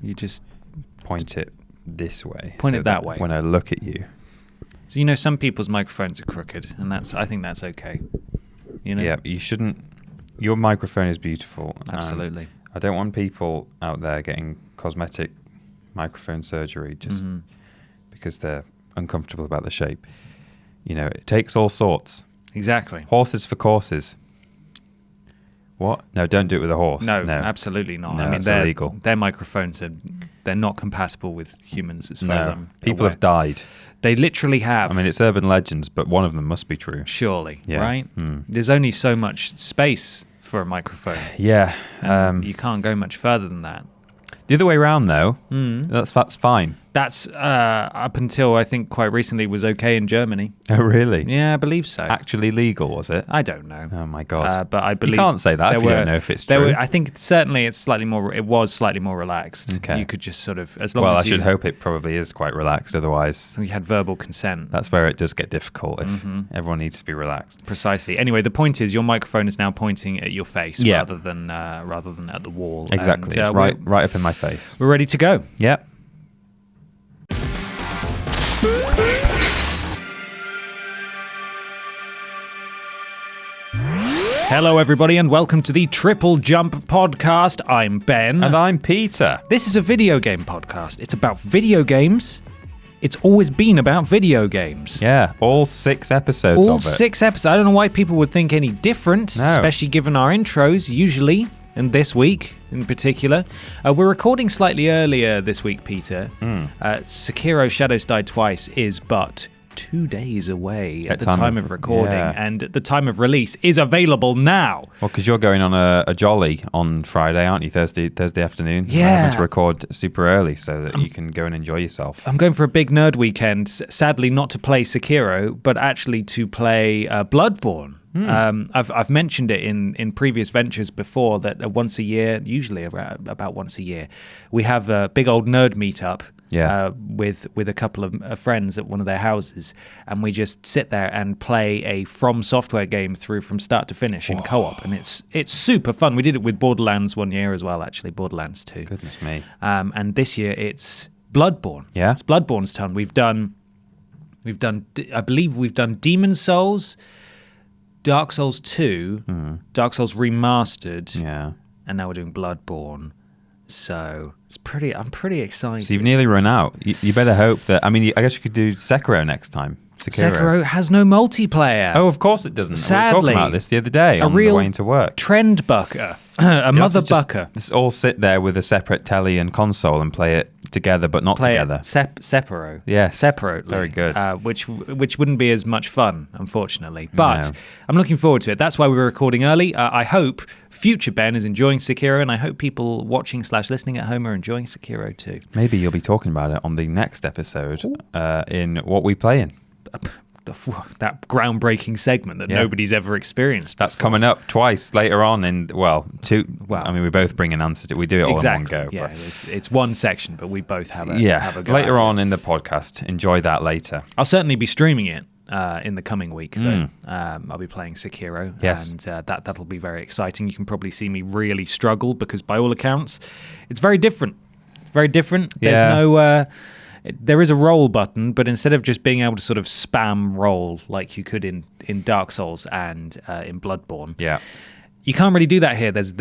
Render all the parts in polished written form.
You just point it this way. Point it that way. When I look at you. So, you know, some people's microphones are crooked, and I think that's okay. You know? Yeah, you shouldn't. Your microphone is beautiful. Absolutely. I don't want people out there getting cosmetic microphone surgery just because they're uncomfortable about the shape. You know, it takes all sorts. Exactly. Horses for courses. What? No, don't do it with a horse. No, absolutely not. No, I mean, that's illegal. Their microphones they're not compatible with humans as far as I'm people aware. have died. They literally have. I mean, it's urban legends, but one of them must be true. Surely, Yeah. right? Mm. There's only so much space for a microphone. Yeah. You can't go much further than that. The other way around, though, that's fine. That's up until I think quite recently was okay in Germany. Oh, really? Yeah, I believe so. Actually legal, was it? I don't know. Oh my God! But I believe you can't say that if you don't know if it's true. I think certainly it was slightly more relaxed. Okay. You could just sort of as long well, as I should hope it probably is quite relaxed. Otherwise, you had verbal consent. That's where it does get difficult. If everyone needs to be relaxed. Precisely. Anyway, the point is your microphone is now pointing at your face rather than at the wall. Exactly. And, it's right up in my face. We're ready to go. Yep. Hello, everybody, and welcome to the Triple Jump podcast. I'm Ben. And I'm Peter. This is a video game podcast. It's about video games. It's always been about video games. Yeah, all 6 episodes of it. All 6 episodes. I don't know why people would think any different, especially given our intros, usually, and this week in particular. We're recording slightly earlier this week, Peter. Sekiro Shadows Die Twice is but 2 days away at the time of recording, and at the time of release is available now. Well, because you're going on a jolly on Friday, aren't you? Thursday afternoon. Yeah. I'm having to record super early so that you can go and enjoy yourself. I'm going for a big nerd weekend, sadly not to play Sekiro, but actually to play Bloodborne. I've mentioned it in previous ventures before that once a year, usually about once a year, we have a big old nerd meetup. With a couple of friends at one of their houses, and we just sit there and play a From Software game through from start to finish in co-op, and it's super fun. We did it with Borderlands one year as well, actually, Borderlands 2. Goodness me. And this year it's Bloodborne. Yeah, it's Bloodborne's turn. We've done. I believe we've done Demon's Souls, Dark Souls 2, Dark Souls Remastered, and now we're doing Bloodborne. So I'm pretty excited. So you've nearly run out. You better hope that. I mean, I guess you could do Sekiro next time. Sekiro has no multiplayer. Oh, of course it doesn't. Sadly, we were talking about this the other day on the way into work. Trend bucker, a mother bucker. Just all sit there with a separate telly and console and play it together, but not together. Separo. Yes, separately. Very good. Which wouldn't be as much fun, unfortunately. But I'm looking forward to it. That's why we were recording early. I hope future Ben is enjoying Sekiro, and I hope people watching/listening at home are enjoying Sekiro too. Maybe you'll be talking about it on the next episode in What We Play In. That groundbreaking segment that nobody's ever experienced. That's coming up twice later on in, two. Well, I mean, we both bring an answer to. We do it all in one go. Yeah, it's one section, but we both have a go later on in the podcast. Enjoy that later. I'll certainly be streaming it in the coming week. Though. I'll be playing Sekiro, and that'll be very exciting. You can probably see me really struggle because, by all accounts, it's very different. Very different. There's no. There is a roll button, but instead of just being able to sort of spam roll like you could in Dark Souls and in Bloodborne, you can't really do that here. There's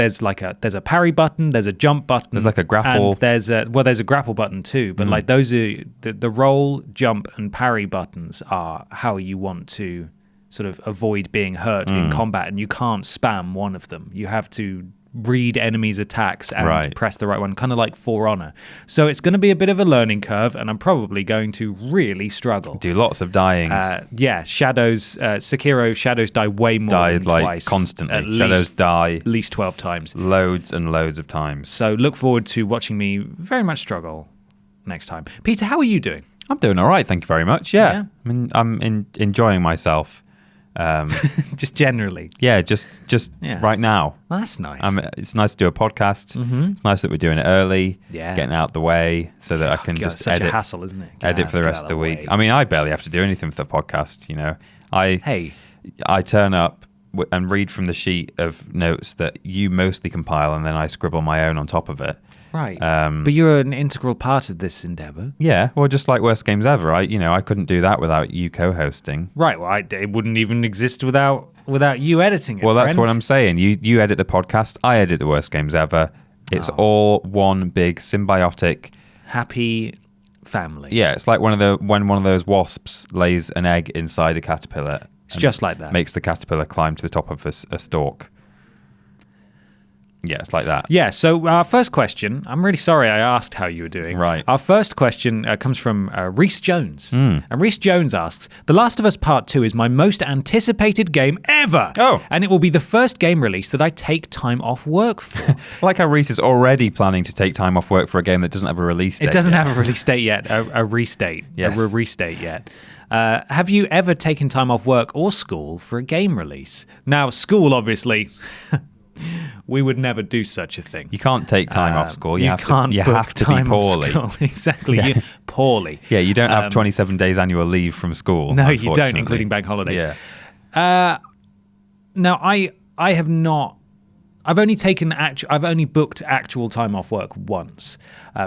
a parry button, there's a jump button, there's like a grapple, and there's a grapple button too. But like those are the roll, jump, and parry buttons are how you want to sort of avoid being hurt in combat, and you can't spam one of them. You have to read enemies' attacks and press the right one, kind of like For Honor. So it's going to be a bit of a learning curve, and I'm probably going to really struggle. Do lots of dying. Sekiro Shadows die way more than twice. Constantly. Shadows die at least 12 times. Loads and loads of times. So look forward to watching me very much struggle next time. Peter, how are you doing? I'm doing all right, thank you very much. Yeah. I mean, I'm enjoying myself. Just generally, just right now. Well, that's nice. It's nice to do a podcast. It's nice that we're doing it early, getting out the way so that I can just such edit. A hassle, isn't it? Edit for the rest of the week. I mean, I barely have to do anything for the podcast. You know, I turn up, and read from the sheet of notes that you mostly compile, and then I scribble my own on top of it. Right. But you're an integral part of this endeavor. Yeah. Well, just like Worst Games Ever, I couldn't do that without you co-hosting. Right. Well, it wouldn't even exist without you editing it. Well, that's friend. what I'm saying. You edit the podcast. I edit the Worst Games Ever. It's all one big symbiotic, happy family. Yeah. It's like when one of those wasps lays an egg inside a caterpillar. It's just like that. Makes the caterpillar climb to the top of a stalk. Yeah, it's like that. Yeah, so our first question, I'm really sorry I asked how you were doing. Right. Our first question comes from Reese Jones. And Reese Jones asks, The Last of Us Part 2 is my most anticipated game ever. Oh. And it will be the first game release that I take time off work for. Like how Reese is already planning to take time off work for a game that doesn't have a release date. It doesn't have a release date yet, a restate. Yes. A restate yet. Have you ever taken time off work or school for a game release? Now, school, obviously... We would never do such a thing. You can't take time off school. You have to be time off poorly. school. Exactly. Yeah. Poorly. Yeah, you don't have 27 days annual leave from school. No, you don't, including bank holidays. Yeah. Now, I have not. I've only booked actual time off work once.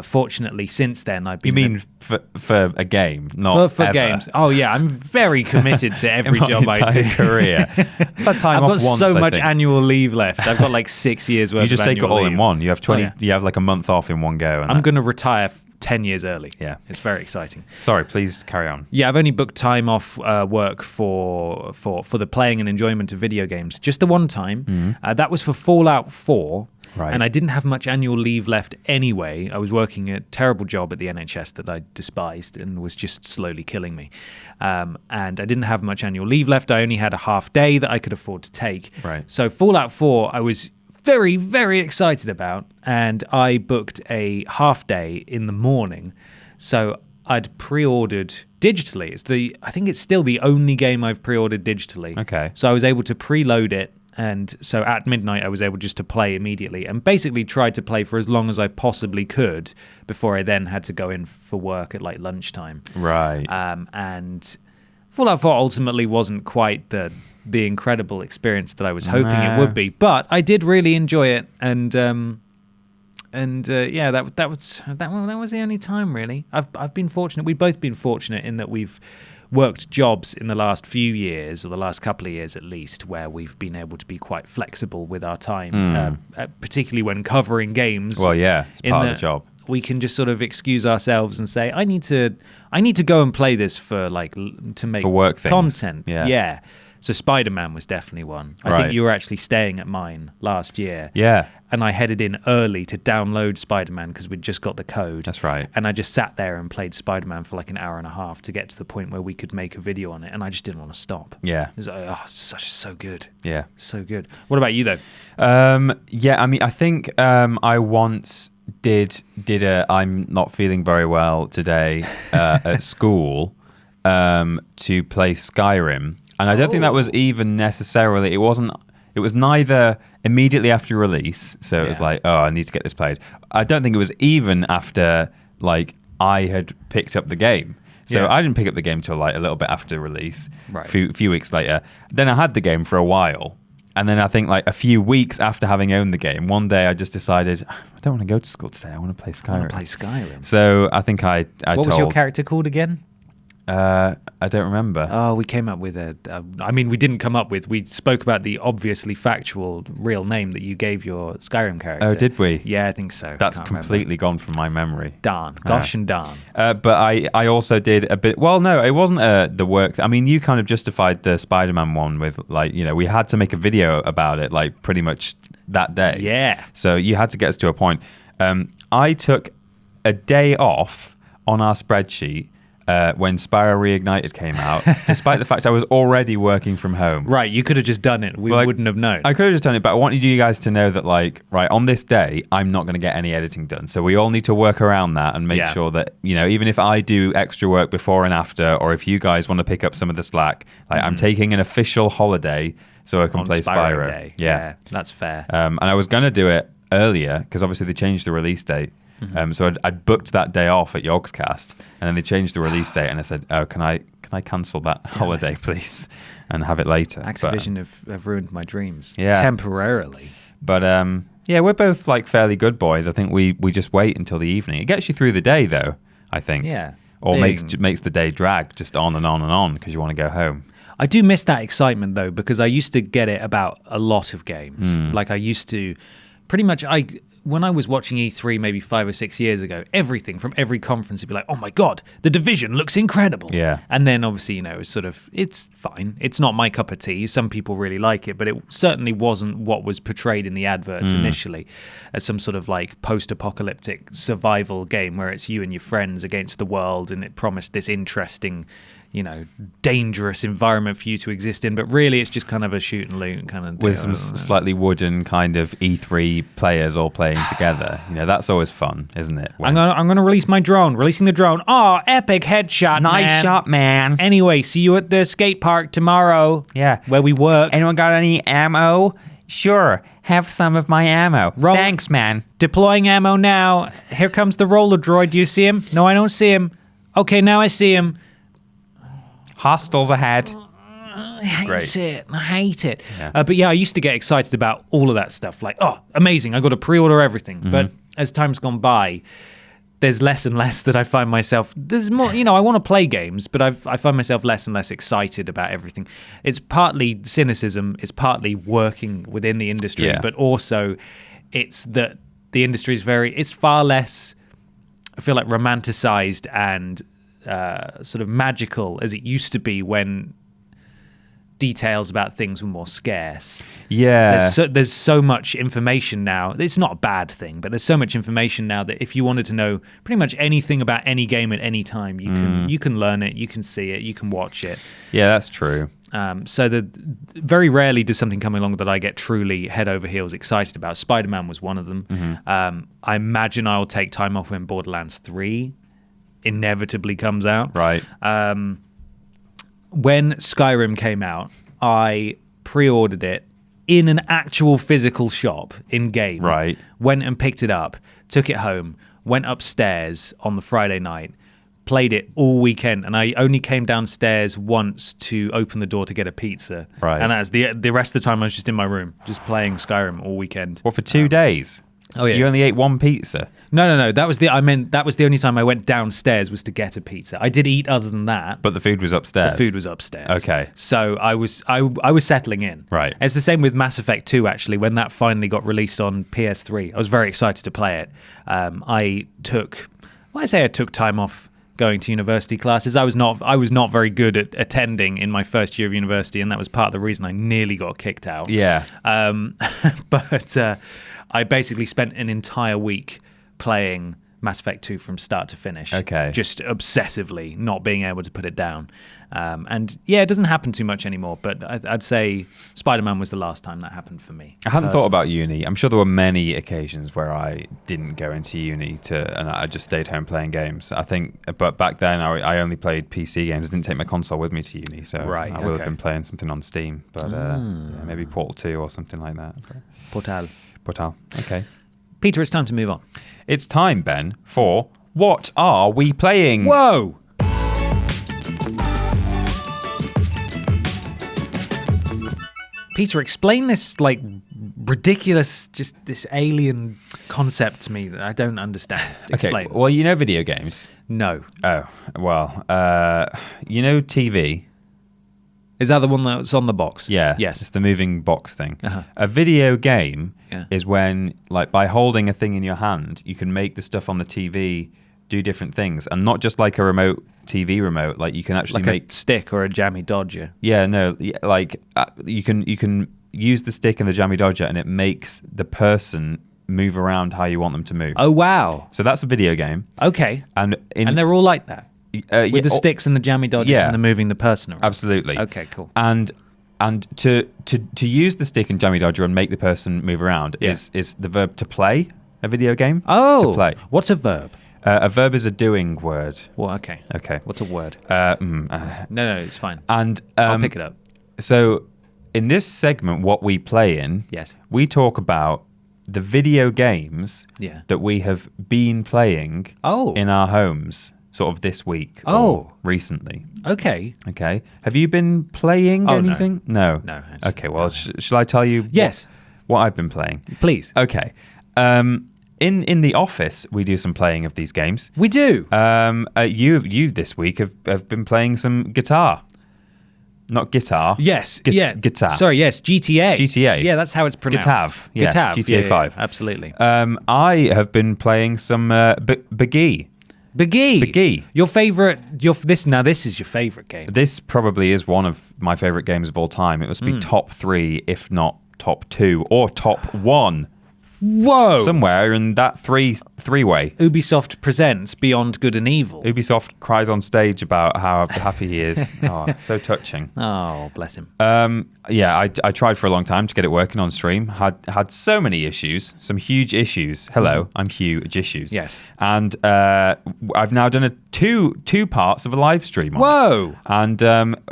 Fortunately, since then I've been. You mean for a game, not for ever. games? Oh yeah, I'm very committed to every job I do. Career. I've had time I've off got once, so I much think. annual leave left. I've got like 6 years worth. You just of take it annual all leave. in one. You have 20. Oh, yeah. You have like a month off in one go. And I'm going to retire 10 years early. Yeah, it's very exciting. Sorry, please carry on. Yeah, I've only booked time off work for the playing and enjoyment of video games. Just the one time. That was for Fallout 4. Right. And I didn't have much annual leave left anyway. I was working a terrible job at the NHS that I despised and was just slowly killing me. And I didn't have much annual leave left. I only had a half day that I could afford to take. Right. So Fallout 4, I was very, very excited about. And I booked a half day in the morning. So I'd pre-ordered digitally. I think it's still the only game I've pre-ordered digitally. Okay. So I was able to preload it. And so at midnight, I was able just to play immediately and basically tried to play for as long as I possibly could before I then had to go in for work at like lunchtime. Right. And Fallout 4 ultimately wasn't quite the incredible experience that I was hoping it would be, but I did really enjoy it. And yeah, that was the only time really. I've been fortunate. We've both been fortunate in that we've worked jobs in the last few years, or the last couple of years at least, where we've been able to be quite flexible with our time, particularly when covering games. Well, yeah, it's part of the job. We can just sort of excuse ourselves and say, I need to go and play this for to make for work things. Content. Yeah. So Spider-Man was definitely one. I think you were actually staying at mine last year. Yeah. And I headed in early to download Spider-Man because we'd just got the code. That's right. And I just sat there and played Spider-Man for like an hour and a half to get to the point where we could make a video on it. And I just didn't want to stop. Yeah. It was like, so good. Yeah. So good. What about you though? Yeah, I mean, I think I once did I'm not feeling very well today at school to play Skyrim. And I don't think that was even necessarily, it was neither immediately after release, so it was like, oh, I need to get this played. I don't think it was even after, like, I had picked up the game. So I didn't pick up the game till like a little bit after release, a few weeks later. Then I had the game for a while. And then I think like a few weeks after having owned the game, one day I just decided, I don't want to go to school today, I want to play Skyrim. So I think I What was your character called again? I don't remember. Oh, we came up with we spoke about the obviously factual real name that you gave your Skyrim character. Oh, did we? Yeah, I think so. That's completely gone from my memory. Darn. Gosh and darn. But I also did a bit, well, no, it wasn't the work. I mean, you kind of justified the Spider-Man one with like, we had to make a video about it like pretty much that day. Yeah. So you had to get us to a point. I took a day off on our spreadsheet when Spyro Reignited came out, despite the fact I was already working from home. Right, you could have just done it. We wouldn't have known. I could have just done it, but I wanted you guys to know that, like, right, on this day, I'm not going to get any editing done. So we all need to work around that and make sure that, even if I do extra work before and after, or if you guys want to pick up some of the slack, like, I'm taking an official holiday so I can play Spyro. Day. Yeah, that's fair. And I was going to do it earlier, because obviously they changed the release date. So I'd booked that day off at Yogscast, and then they changed the release date, and I said, "Oh, can I can I cancel that holiday, please, and have it later? Activision have ruined my dreams. Yeah. Temporarily. But yeah, we're both like fairly good boys. I think we just wait until the evening. It gets you through the day, though, I think. Yeah. Or makes the day drag just on and on and on because you want to go home. I do miss that excitement, though, because I used to get it about a lot of games. Like I used to pretty much... When I was watching E3 maybe 5 or 6 years ago, everything from every conference would be like, oh my God, The Division looks incredible. Yeah. And then obviously, it's fine. It's not my cup of tea. Some people really like it, but it certainly wasn't what was portrayed in the adverts initially as some sort of like post-apocalyptic survival game where it's you and your friends against the world, and it promised this interesting, dangerous environment for you to exist in, but really it's just kind of a shoot and loot kind of with some slightly wooden kind of E3 players all playing together. That's always fun, isn't it? I'm gonna release my drone. Releasing the drone. Oh, epic headshot! Nice shot, man. Anyway, see you at the skate park tomorrow. Yeah, where we work. Anyone got any ammo? Sure, have some of my ammo. Thanks, man. Deploying ammo now. Here comes the roller droid. Do you see him? No, I don't see him. Okay, now I see him. Hostiles ahead. I hate it. Yeah. But yeah, I used to get excited about all of that stuff. Like, oh, amazing, I got to pre-order everything. But as time's gone by, there's less and less that I find myself... There's more, I want to play games, but I find myself less and less excited about everything. It's partly cynicism, it's partly working within the industry, but also it's that the industry is it's far less, I feel like, romanticized and sort of magical as it used to be when details about things were more scarce. Yeah. There's so much information now. It's not a bad thing, but there's so much information now that if you wanted to know pretty much anything about any game at any time, you can learn it, you can see it, you can watch it. Yeah, that's true. So very rarely does something come along that I get truly head over heels excited about. Spider-Man was one of them. I imagine I'll take time off when Borderlands 3 inevitably comes out. Right. When Skyrim came out, I pre-ordered it in an actual physical shop in-game. Right. Went and picked it up, took it home, went upstairs on the Friday night, played it all weekend, and I only came downstairs once to open the door to get a pizza. Right. And that was the rest of the time I was just in my room, just playing Skyrim all weekend. What, for 2 days? Oh yeah. You only ate one pizza? No. That was the only time I went downstairs was to get a pizza. I did eat other than that. But the food was upstairs? The food was upstairs. Okay. So I was settling in. Right. It's the same with Mass Effect 2, actually. When that finally got released on PS3, I was very excited to play it. I took time off going to university classes. I was not very good at attending in my first year of university, and that was part of the reason I nearly got kicked out. Yeah. But I basically spent an entire week playing Mass Effect 2 from start to finish. Okay. Just obsessively, not being able to put it down. And yeah, it doesn't happen too much anymore, but I'd say Spider-Man was the last time that happened for me. I hadn't thought about uni. I'm sure there were many occasions where I didn't go into uni and I just stayed home playing games. I think, but back then I only played PC games. I didn't take my console with me to uni, so right, I would have been playing something on Steam, but yeah, maybe Portal 2 or something like that. Portal. Okay. Peter, it's time to move on. It's time, Ben, for What Are We Playing? Whoa! Peter, explain this ridiculous, just this alien concept to me that I don't understand. Explain. Okay, well, video games. No. Oh, well, TV. Is that the one that's on the box? Yeah. Yes. It's the moving box thing. Uh-huh. A video game is when, by holding a thing in your hand, you can make the stuff on the TV do different things, and not just like a TV remote. Like you can actually make a stick or a jammy dodger. Yeah, no. You can use the stick and the jammy dodger, and it makes the person move around how you want them to move. Oh wow! So that's a video game. Okay. And they're all like that. With the sticks and the jammy dodgers and the moving the person around. Absolutely. Okay, cool. And to use the stick and jammy dodger and make the person move around is the verb to play a video game. Oh, to play. What's a verb? A verb is a doing word. Well, okay. What's a word? No, it's fine. And I'll pick it up. So in this segment, what we play in, we talk about the video games that we have been playing in our homes. sort of this week. Oh. Or recently. Okay. Okay. Have you been playing anything? No. No. Okay. Well, shall I tell you? Yes. What I've been playing? Please. Okay. In the office, we do some playing of these games. We do. You this week have been playing some guitar. Not guitar. Yes. Guitar. Sorry, yes. GTA. GTA. Yeah, that's how it's pronounced. Gitav. Yeah. Gitav. GTA 5. Yeah, absolutely. I have been playing some Begee. Begee. Your favorite. This is your favorite game. This probably is one of my favorite games of all time. It must be top 3, if not top 2, or top 1. Whoa! Somewhere in that three-way. Ubisoft presents Beyond Good and Evil. Ubisoft cries on stage about how happy he is. Oh, so touching. Oh, bless him. Yeah, I tried for a long time to get it working on stream. Had so many issues, some huge issues. Hello, I'm huge issues. Yes. And I've now done two parts of a live stream on Whoa! it. And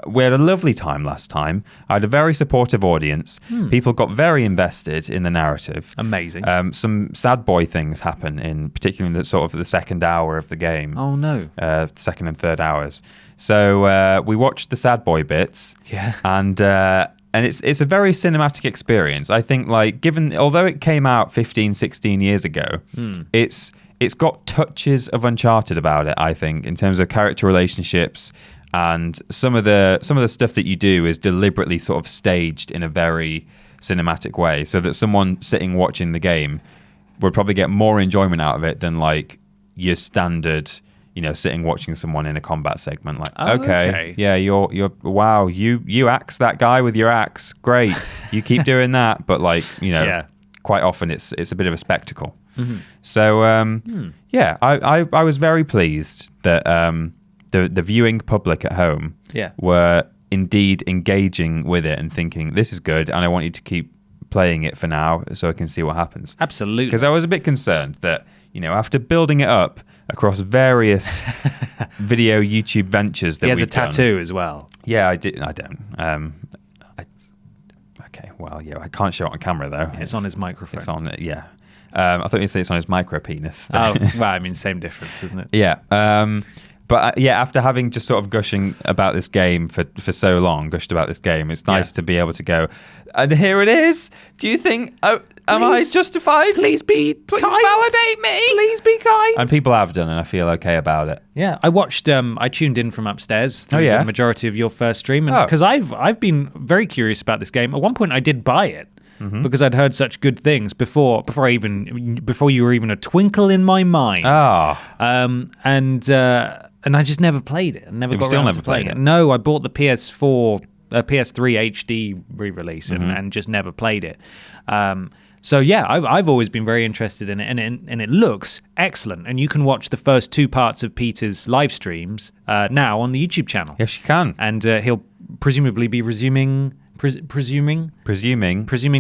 we had a lovely time last time. I had a very supportive audience. People got very invested in the narrative. Amazing. Some sad boy things happen particularly in the sort of the second hour of the game. Oh no. Second and third hours. So we watched the sad boy bits. Yeah. And it's a very cinematic experience. I think, like, although it came out 15, 16 years ago, it's got touches of Uncharted about it, I think, in terms of character relationships, and some of the stuff that you do is deliberately sort of staged in a very cinematic way, so that someone sitting watching the game would probably get more enjoyment out of it than like your standard, sitting watching someone in a combat segment. Like, okay, yeah, you're wow, you axe that guy with your axe, great, you keep doing that, but like, quite often it's a bit of a spectacle. So yeah, I was very pleased that the viewing public at home were indeed engaging with it and thinking, this is good, and I want you to keep playing it for now so I can see what happens. Absolutely. Because I was a bit concerned that, after building it up across various video YouTube ventures that he has we've a tattoo as well. Yeah, I don't. Okay, well, yeah, I can't show it on camera though. It's on his microphone. It's on it, yeah. I thought you'd say it's on his micro penis. Oh, well, I mean, same difference, isn't it? Yeah. But yeah, after having just sort of gushing about this game for so long, it's nice to be able to go, and here it is. Do you think, am I justified? Please validate me. Please be kind. And people have done, and I feel okay about it. Yeah, I watched, I tuned in from upstairs through the majority of your first stream, because I've been very curious about this game. At one point I did buy it. Because I'd heard such good things before you were even a twinkle in my mind. And I just never played it. I never got around to playing it. No, I bought the PS3 HD re-release and just never played it. So yeah, I've always been very interested in it, and it looks excellent. And you can watch the first 2 parts of Peter's live streams now on the YouTube channel. Yes, you can. And he'll presumably be resuming. Presuming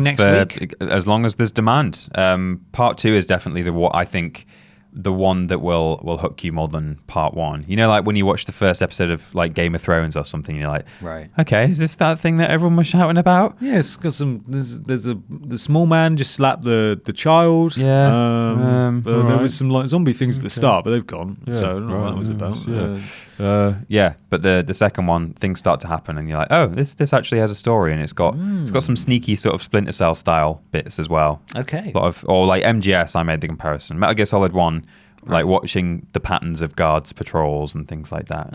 next week, as long as there's demand. Part 2 is definitely the one that will hook you more than part 1. Like when you watch the first episode of like Game of Thrones or something, you're like, right, okay, is this that thing that everyone was shouting about? Yes, because the small man just slapped the child. Yeah, there was some like zombie things at the start, but they've gone. So I don't know what that was about. Yeah, but the second one, things start to happen, and you're like, oh, this actually has a story, and it's got some sneaky sort of Splinter Cell style bits as well. Okay, or like MGS. I made the comparison. Metal Gear Solid 1. Like watching the patterns of guards' patrols and things like that.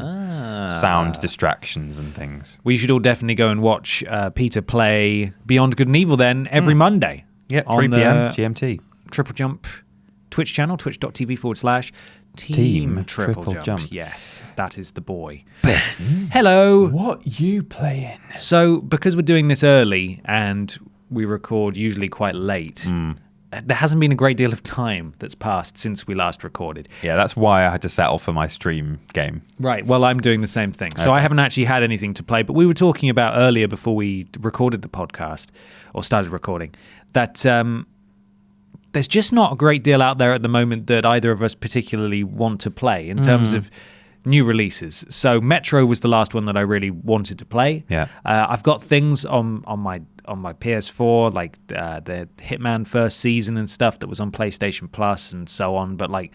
Sound distractions and things. We should all definitely go and watch Peter play Beyond Good and Evil then every Monday. Yeah, 3 p.m. GMT. TripleJump Twitch channel, twitch.tv/Team TripleJump. Yes, that is the boy. Ben. Hello. What you playing? So, because we're doing this early and we record usually quite late, there hasn't been a great deal of time that's passed since we last recorded. Yeah, that's why I had to settle for my stream game. Right, well, I'm doing the same thing. So I haven't actually had anything to play, but we were talking about earlier before we recorded the podcast, or started recording, that there's just not a great deal out there at the moment that either of us particularly want to play in terms of new releases. So Metro was the last one that I really wanted to play. Yeah, I've got things on my PS4, like the Hitman first season and stuff that was on PlayStation Plus and so on. But like,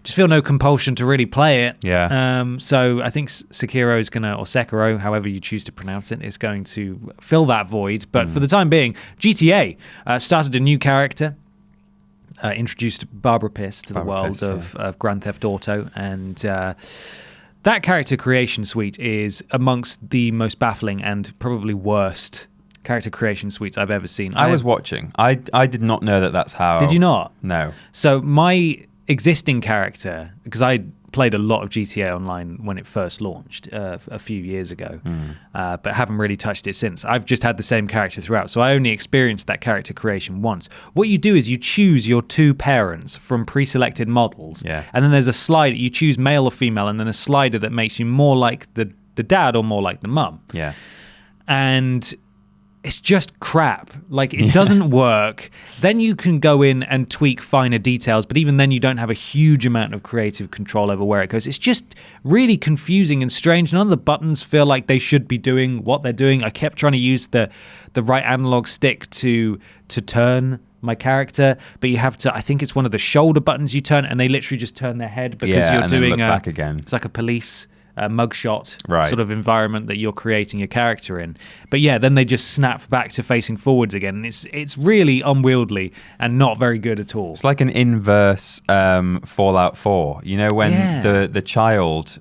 just feel no compulsion to really play it. Yeah. So I think Sekiro is going to, or Sekiro, however you choose to pronounce it, is going to fill that void. But for the time being, GTA started a new character, introduced Barbara Piss to the world of Grand Theft Auto, and that character creation suite is amongst the most baffling and probably worst character creation suites I've ever seen. I was watching. I did not know that that's how. Did you not? No. So my existing character, because I played a lot of GTA Online when it first launched a few years ago, but haven't really touched it since. I've just had the same character throughout, so I only experienced that character creation once. What you do is you choose your two parents from pre-selected models, and then there's a slider. You choose male or female, and then a slider that makes you more like the dad or more like the mum. Yeah. And it's just crap. Like, it doesn't work. Then you can go in and tweak finer details, but even then you don't have a huge amount of creative control over where it goes. It's just really confusing and strange. None of the buttons feel like they should be doing what they're doing. I kept trying to use the right analog stick to turn my character, but you have to, I think it's one of the shoulder buttons you turn, and they literally just turn their head because you're and doing then look back again. It's like a police mugshot Right. sort of environment that you're creating your character in. But yeah, then they just snap back to facing forwards again. And it's really unwieldy and not very good at all. It's like an inverse Fallout 4. You know, when the child,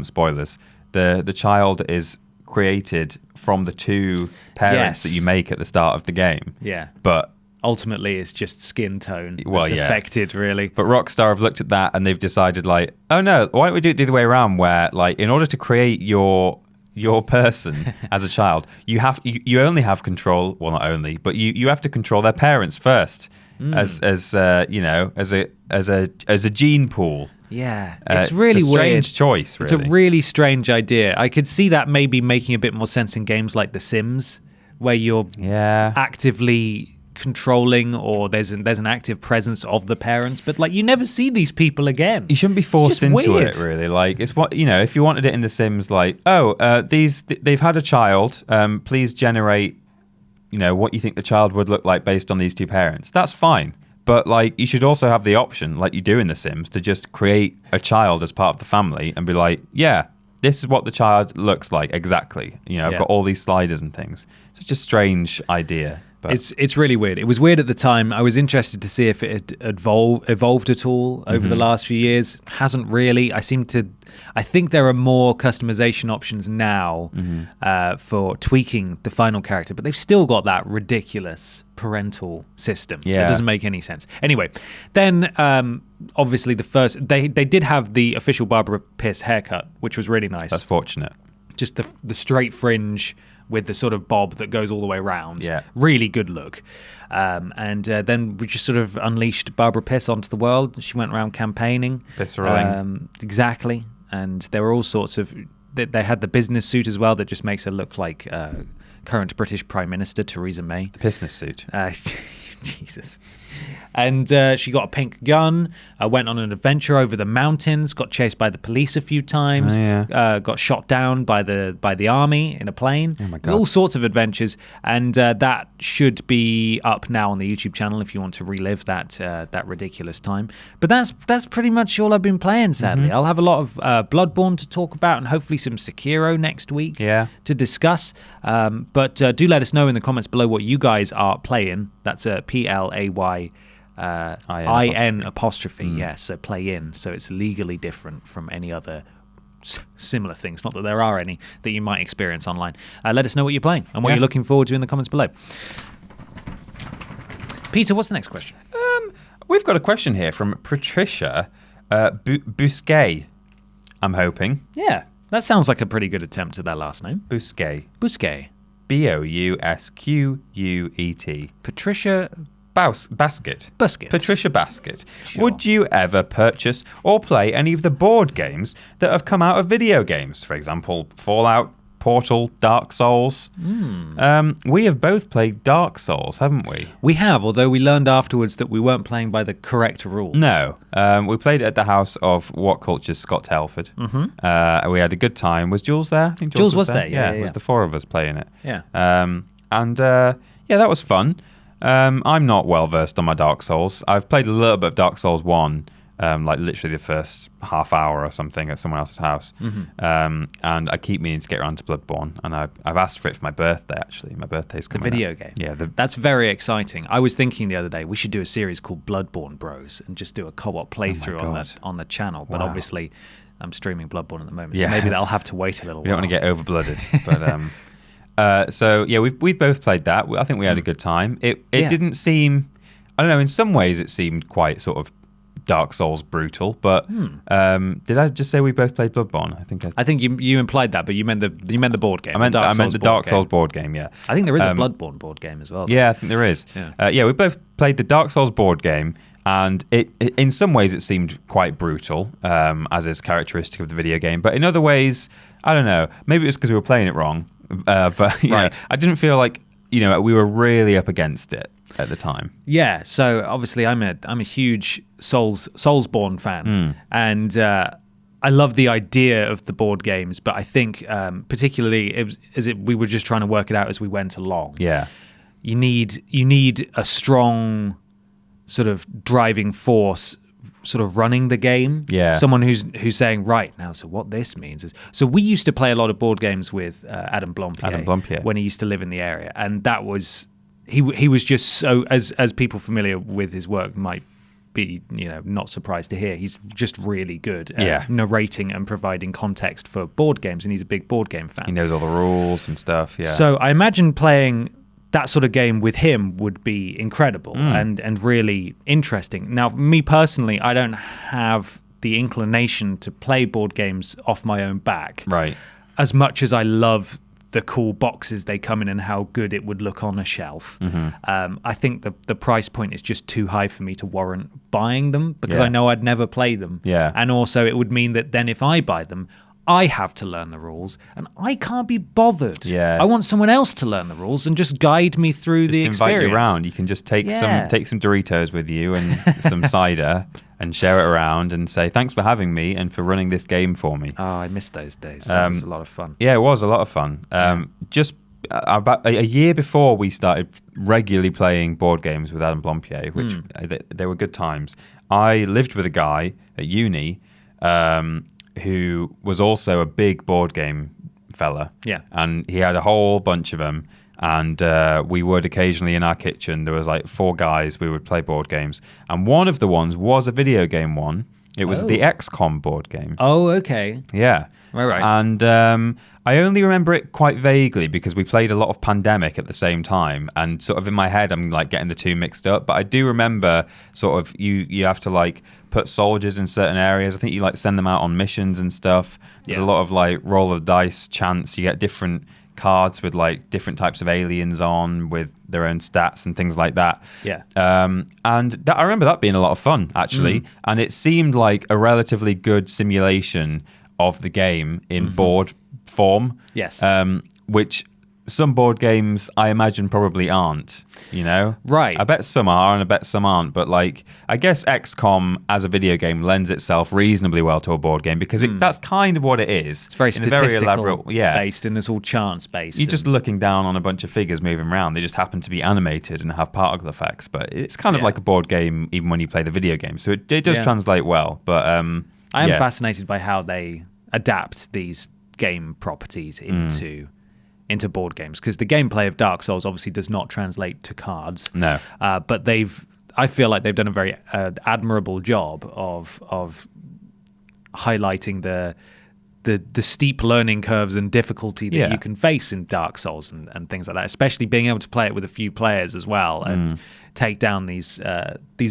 spoilers, the child is created from the two parents that you make at the start of the game. Yeah. But ultimately it's just skin tone that's affected, really. But Rockstar have looked at that and they've decided, like, oh no, why don't we do it the other way around, where, like, in order to create your person as a child, you only have control, well, not only, but you have to control their parents first, as you know, as a gene pool. Yeah, it's really a strange choice, really. It's a really strange idea. I could see that maybe making a bit more sense in games like The Sims, where you're actively controlling, or there's an active presence of the parents, but like you never see these people again. You shouldn't be forced into it, really. Like, it's what, you know, if you wanted it in The Sims, like, they've had a child, please generate, you know, what you think the child would look like based on these two parents. That's fine. But, like, you should also have the option, like you do in The Sims, to just create a child as part of the family and be like, yeah, this is what the child looks like exactly. You know, I've got all these sliders and things. It's such a strange idea. But it's really weird. It was weird at the time. I was interested to see if it had evolved at all over the last few years. Hasn't really. I think there are more customization options now for tweaking the final character, but they've still got that ridiculous parental system. It doesn't make any sense. Anyway, then obviously they did have the official Barbara Piss haircut, which was really nice. That's fortunate. Just the straight fringe with the sort of bob that goes all the way around. Yeah. Really good look. And then we just sort of unleashed Barbara Piss onto the world. She went around campaigning. Pisserling. Exactly. And there were all sorts of... They had the business suit as well that just makes her look like current British Prime Minister Theresa May. The business suit. Jesus. And she got a pink gun, went on an adventure over the mountains, got chased by the police a few times, got shot down by the army in a plane. Oh my God. All sorts of adventures. And that should be up now on the YouTube channel if you want to relive that ridiculous time. But that's pretty much all I've been playing, sadly. I'll have a lot of Bloodborne to talk about and hopefully some Sekiro next week to discuss. But do let us know in the comments below what you guys are playing. That's PLAY IN apostrophe. Yes, so play in. So it's legally different from any other similar things. Not that there are any that you might experience online. Let us know what you're playing and what you're looking forward to in the comments below. Peter, what's the next question? We've got a question here from Patricia Bousquet, I'm hoping. Yeah, that sounds like a pretty good attempt at that last name. Bousquet. Bousquet. Bousquet. Patricia Basket. Patricia Basket. Sure. Would you ever purchase or play any of the board games that have come out of video games? For example, Fallout, Portal, Dark Souls. We have both played Dark Souls, haven't we? We have, although we learned afterwards that we weren't playing by the correct rules. No. We played it at the house of What Culture's Scott Telford. We had a good time. Was Jules there? I think Jules was there. Yeah, it was the four of us playing it. Yeah. That was fun. I'm not well versed on my Dark Souls. I've played a little bit of Dark Souls 1, like literally the first half hour or something at someone else's house. And I keep meaning to get around to Bloodborne, and I've asked for it for my birthday, actually. My birthday's coming up. The video game. Yeah. That's very exciting. I was thinking the other day we should do a series called Bloodborne Bros and just do a co-op playthrough on the channel. But obviously, I'm streaming Bloodborne at the moment, so maybe that'll have to wait a little while. You don't want to get over-blooded. But, so, yeah, we've both played that. I think we had a good time. It didn't seem... I don't know, in some ways it seemed quite sort of Dark Souls brutal, but did I just say we both played Bloodborne? I think you implied that, but you meant the board game. I meant the Dark Souls board game. Yeah, I think there is a Bloodborne board game as well. Yeah, I think there is. Yeah, we both played the Dark Souls board game, and it in some ways it seemed quite brutal, as is characteristic of the video game. But in other ways, I don't know. Maybe it was because we were playing it wrong. But you know, I didn't feel like we were really up against it at the time. Yeah, so obviously I'm a huge Soulsborne fan, and I love the idea of the board games, but I think particularly we were just trying to work it out as we went along. Yeah, you need a strong sort of driving force, sort of running the game. Yeah, someone who's saying, right now, so what this means is, so we used to play a lot of board games with Adam Blompier when he used to live in the area, and that was. He was just so, as people familiar with his work might be, not surprised to hear, he's just really good at narrating and providing context for board games, and he's a big board game fan. He knows all the rules and stuff. Yeah. So I imagine playing that sort of game with him would be incredible and really interesting. Now, me personally, I don't have the inclination to play board games off my own back. Right. As much as I love the cool boxes they come in and how good it would look on a shelf. I think the price point is just too high for me to warrant buying them, because I know I'd never play them. Yeah. And also it would mean that then if I buy them, I have to learn the rules, and I can't be bothered. Yeah. I want someone else to learn the rules and just guide me through the experience. Invite you around. You can just take some Doritos with you and some cider and share it around and say, thanks for having me and for running this game for me. Oh, I missed those days. That was a lot of fun. Yeah, it was a lot of fun. Just about a year before we started regularly playing board games with Adam Blompier, which they were good times. I lived with a guy at uni who was also a big board game fella. Yeah. And he had a whole bunch of them. And we would occasionally in our kitchen, there was like 4 guys, we would play board games. And one of the ones was a video game one. It was the XCOM board game. Oh, okay. Yeah. Right. And I only remember it quite vaguely because we played a lot of Pandemic at the same time. And sort of in my head, I'm like getting the two mixed up. But I do remember sort of you have to like put soldiers in certain areas. I think you like send them out on missions and stuff. There's a lot of like roll of the dice chance. You get different cards with like different types of aliens on with their own stats and things like that. Yeah. And that, I remember that being a lot of fun actually. And it seemed like a relatively good simulation of the game in board form. Yes. Which some board games I imagine probably aren't, Right. I bet some are and I bet some aren't, but like I guess XCOM as a video game lends itself reasonably well to a board game because that's kind of what it is. It's very statistical based and it's all chance based. You're just looking down on a bunch of figures moving around. They just happen to be animated and have particle effects, but it's kind of like a board game even when you play the video game. So it does translate well, but I am fascinated by how they adapt these game properties into board games, because the gameplay of Dark Souls obviously does not translate to cards. No. But I feel like they've done a very admirable job of highlighting the steep learning curves and difficulty that you can face in Dark Souls and things like that, especially being able to play it with a few players as well and take down these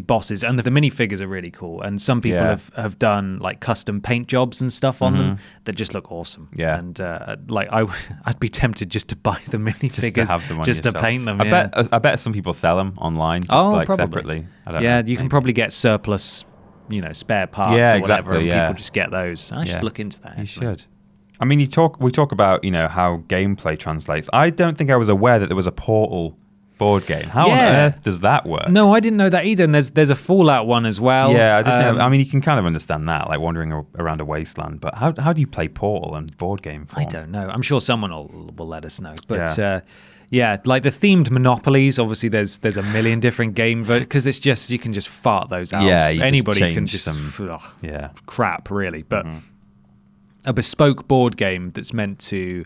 bosses. And the minifigures are really cool, and some people have done like custom paint jobs and stuff on them that just look awesome. And I'd be tempted just to buy the minifigures just to paint them. I bet some people sell them online just separately. I don't know, you can probably get surplus spare parts or whatever, and people just get those. I should look into that. You should. I mean, we talk about how gameplay translates. I don't think I was aware that there was a Portal board game. How on earth does that work? No, I didn't know that either. And there's a Fallout one as well. Yeah, I didn't know. I mean, you can kind of understand that, like wandering around a wasteland. But how do you play Portal and board game form? I don't know. I'm sure someone will let us know. But Yeah, like the themed Monopolies. Obviously, there's a million different game because it's just you can just fart those out. Yeah, anybody just can change just Yeah. crap really. But a bespoke board game that's meant to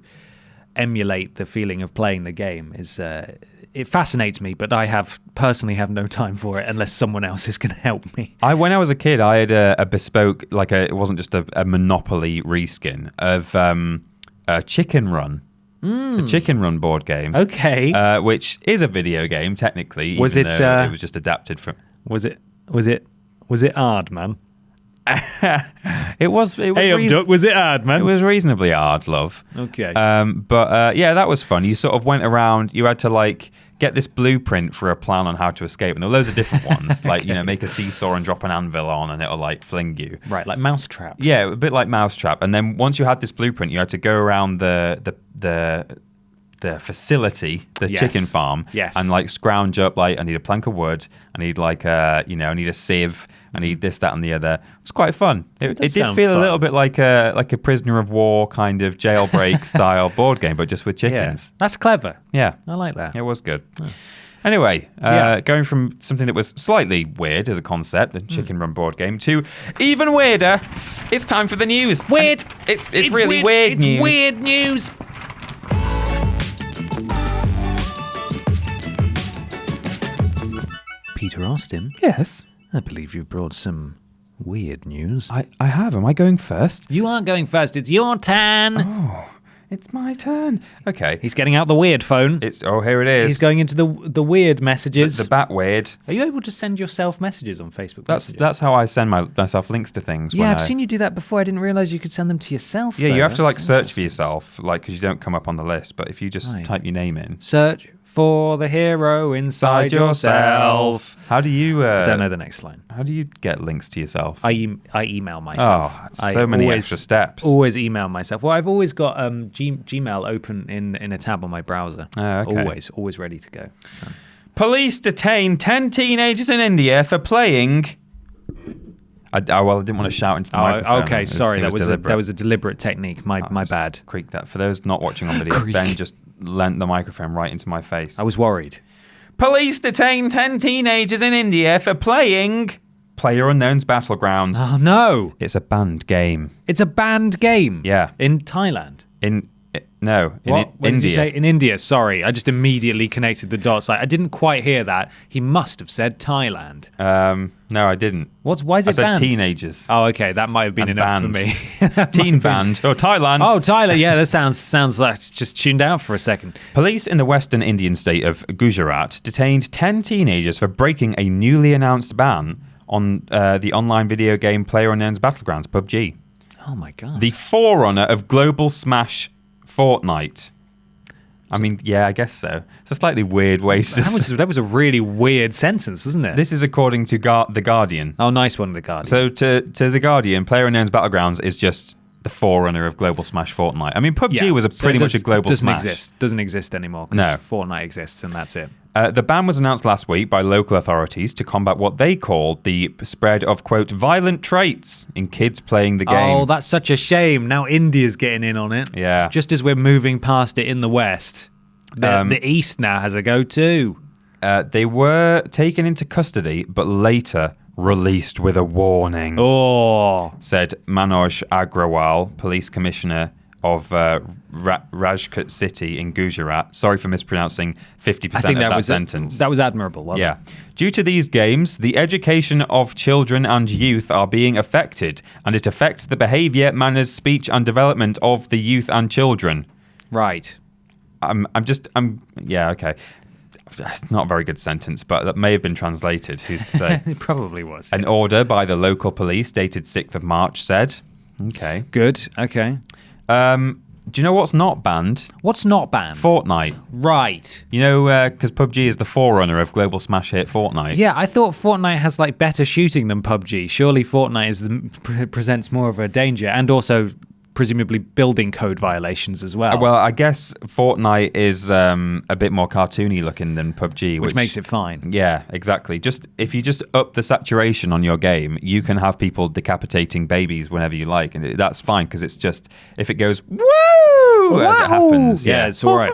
emulate the feeling of playing the game is it fascinates me. But I personally have no time for it unless someone else is going to help me. When I was a kid, I had a bespoke, like it wasn't just a Monopoly reskin of a Chicken Run. A Chicken Run board game. Okay. Which is a video game technically. Was even it? though it was just adapted from. Was it hard, man? It was. Hey, Duck, was it hard, man? It was reasonably hard, love. Okay. But yeah, that was fun. You sort of went around. You had to like get this blueprint for a plan on how to escape, and there were loads of different ones. Like make a seesaw and drop an anvil on, and it'll like fling you. Right, like Mousetrap. Yeah, a bit like Mousetrap. And then once you had this blueprint, you had to go around the facility, the chicken farm, and like scrounge up like I need a plank of wood, I need like I need a sieve, I need this, that, and the other. It was quite fun. It did feel a little bit like a prisoner of war kind of jailbreak style board game, but just with chickens. Yeah. That's clever. Yeah, I like that. It was good. Oh. Anyway, going from something that was slightly weird as a concept, the Chicken Run board game, to even weirder, it's time for the news. Weird. And it's really weird news. It's weird news. Peter Austin? Yes. I believe you've brought some weird news. I have. Am I going first? You aren't going first. It's your turn. Oh, it's my turn. Okay. He's getting out the weird phone. Here it is. He's going into the weird messages. The bat weird. Are you able to send yourself messages on Facebook? That's how I send myself links to things. Yeah, I've seen you do that before. I didn't realize you could send them to yourself. Yeah, though. you have to That's like search for yourself, like because you don't come up on the list. But if you just type your name in, search for the hero inside yourself. How do you? I don't know the next line. How do you get links to yourself? I email myself. Oh, so many extra steps. Always email myself. Well, I've always got Gmail open in a tab on my browser. Oh, okay. Always ready to go. So. Police detain 10 teenagers in India for playing. I didn't want to shout into the microphone. Okay, sorry. That was a deliberate technique. My bad. Creak that. For those not watching on video, Ben just lent the microphone right into my face. I was worried. Police detain 10 teenagers in India for playing PlayerUnknown's Battlegrounds. Oh, no. It's a banned game. It's a banned game? Yeah. In Thailand? In What India. Did you say? In India, sorry. I just immediately connected the dots. I didn't quite hear that. He must have said Thailand. No, I didn't. Why is it banned? I banned? said teenagers. Oh, okay. That might have been enough for me. Teen band. Oh, Thailand. Oh, Thailand. Yeah, that sounds like it's just tuned out for a second. Police in the western Indian state of Gujarat detained 10 teenagers for breaking a newly announced ban on the online video game PlayerUnknown's Battlegrounds, PUBG. Oh, my God. The forerunner of Global Smash Fortnite. I mean, yeah, I guess so. It's a slightly weird way to... That was a really weird sentence, wasn't it? This is according to The Guardian. Oh, nice one, The Guardian. So to The Guardian, PlayerUnknown's Battlegrounds is just the forerunner of Global Smash Fortnite. I mean, PUBG was pretty much a global smash. Doesn't exist anymore. No. Fortnite exists and that's it. The ban was announced last week by local authorities to combat what they called the spread of, quote, violent traits in kids playing the game. Oh, that's such a shame. Now India's getting in on it. Yeah. Just as we're moving past it in the West, the East now has a go too. They were taken into custody, but later released with a warning. Oh, said Manoj Agrawal, police commissioner of Rajkot city in Gujarat. Sorry for mispronouncing 50% of that sentence. That was admirable. Well done. Due to these games, the education of children and youth are being affected, and it affects the behavior, manners, speech, and development of the youth and children. Right. Okay. Not a very good sentence, but that may have been translated. Who's to say? It probably was. An order by the local police dated 6th of March said, okay. Good. Okay. Do you know what's not banned? What's not banned? Fortnite. Right. You know, because PUBG is the forerunner of global smash hit Fortnite. Yeah, I thought Fortnite has like better shooting than PUBG. Surely Fortnite presents more of a danger, and also presumably building code violations as well. Well, I guess Fortnite is a bit more cartoony looking than PUBG, which makes it fine. Yeah, exactly. Just if you just up the saturation on your game, you can have people decapitating babies whenever you like, and that's fine because it's just if it goes woo as it happens, yeah, it's all right.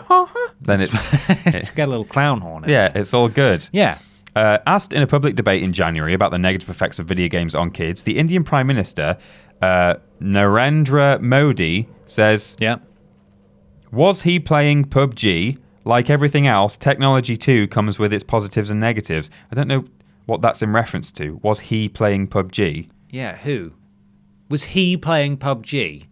Then it's get a little clown horn. Yeah, it's all good. Yeah. Asked in a public debate in January about the negative effects of video games on kids, the Indian Prime Minister, Narendra Modi, says, "Yeah, was he playing PUBG? Like everything else, technology too comes with its positives and negatives." I don't know what that's in reference to. Was he playing PUBG? Yeah, who? Was he playing PUBG?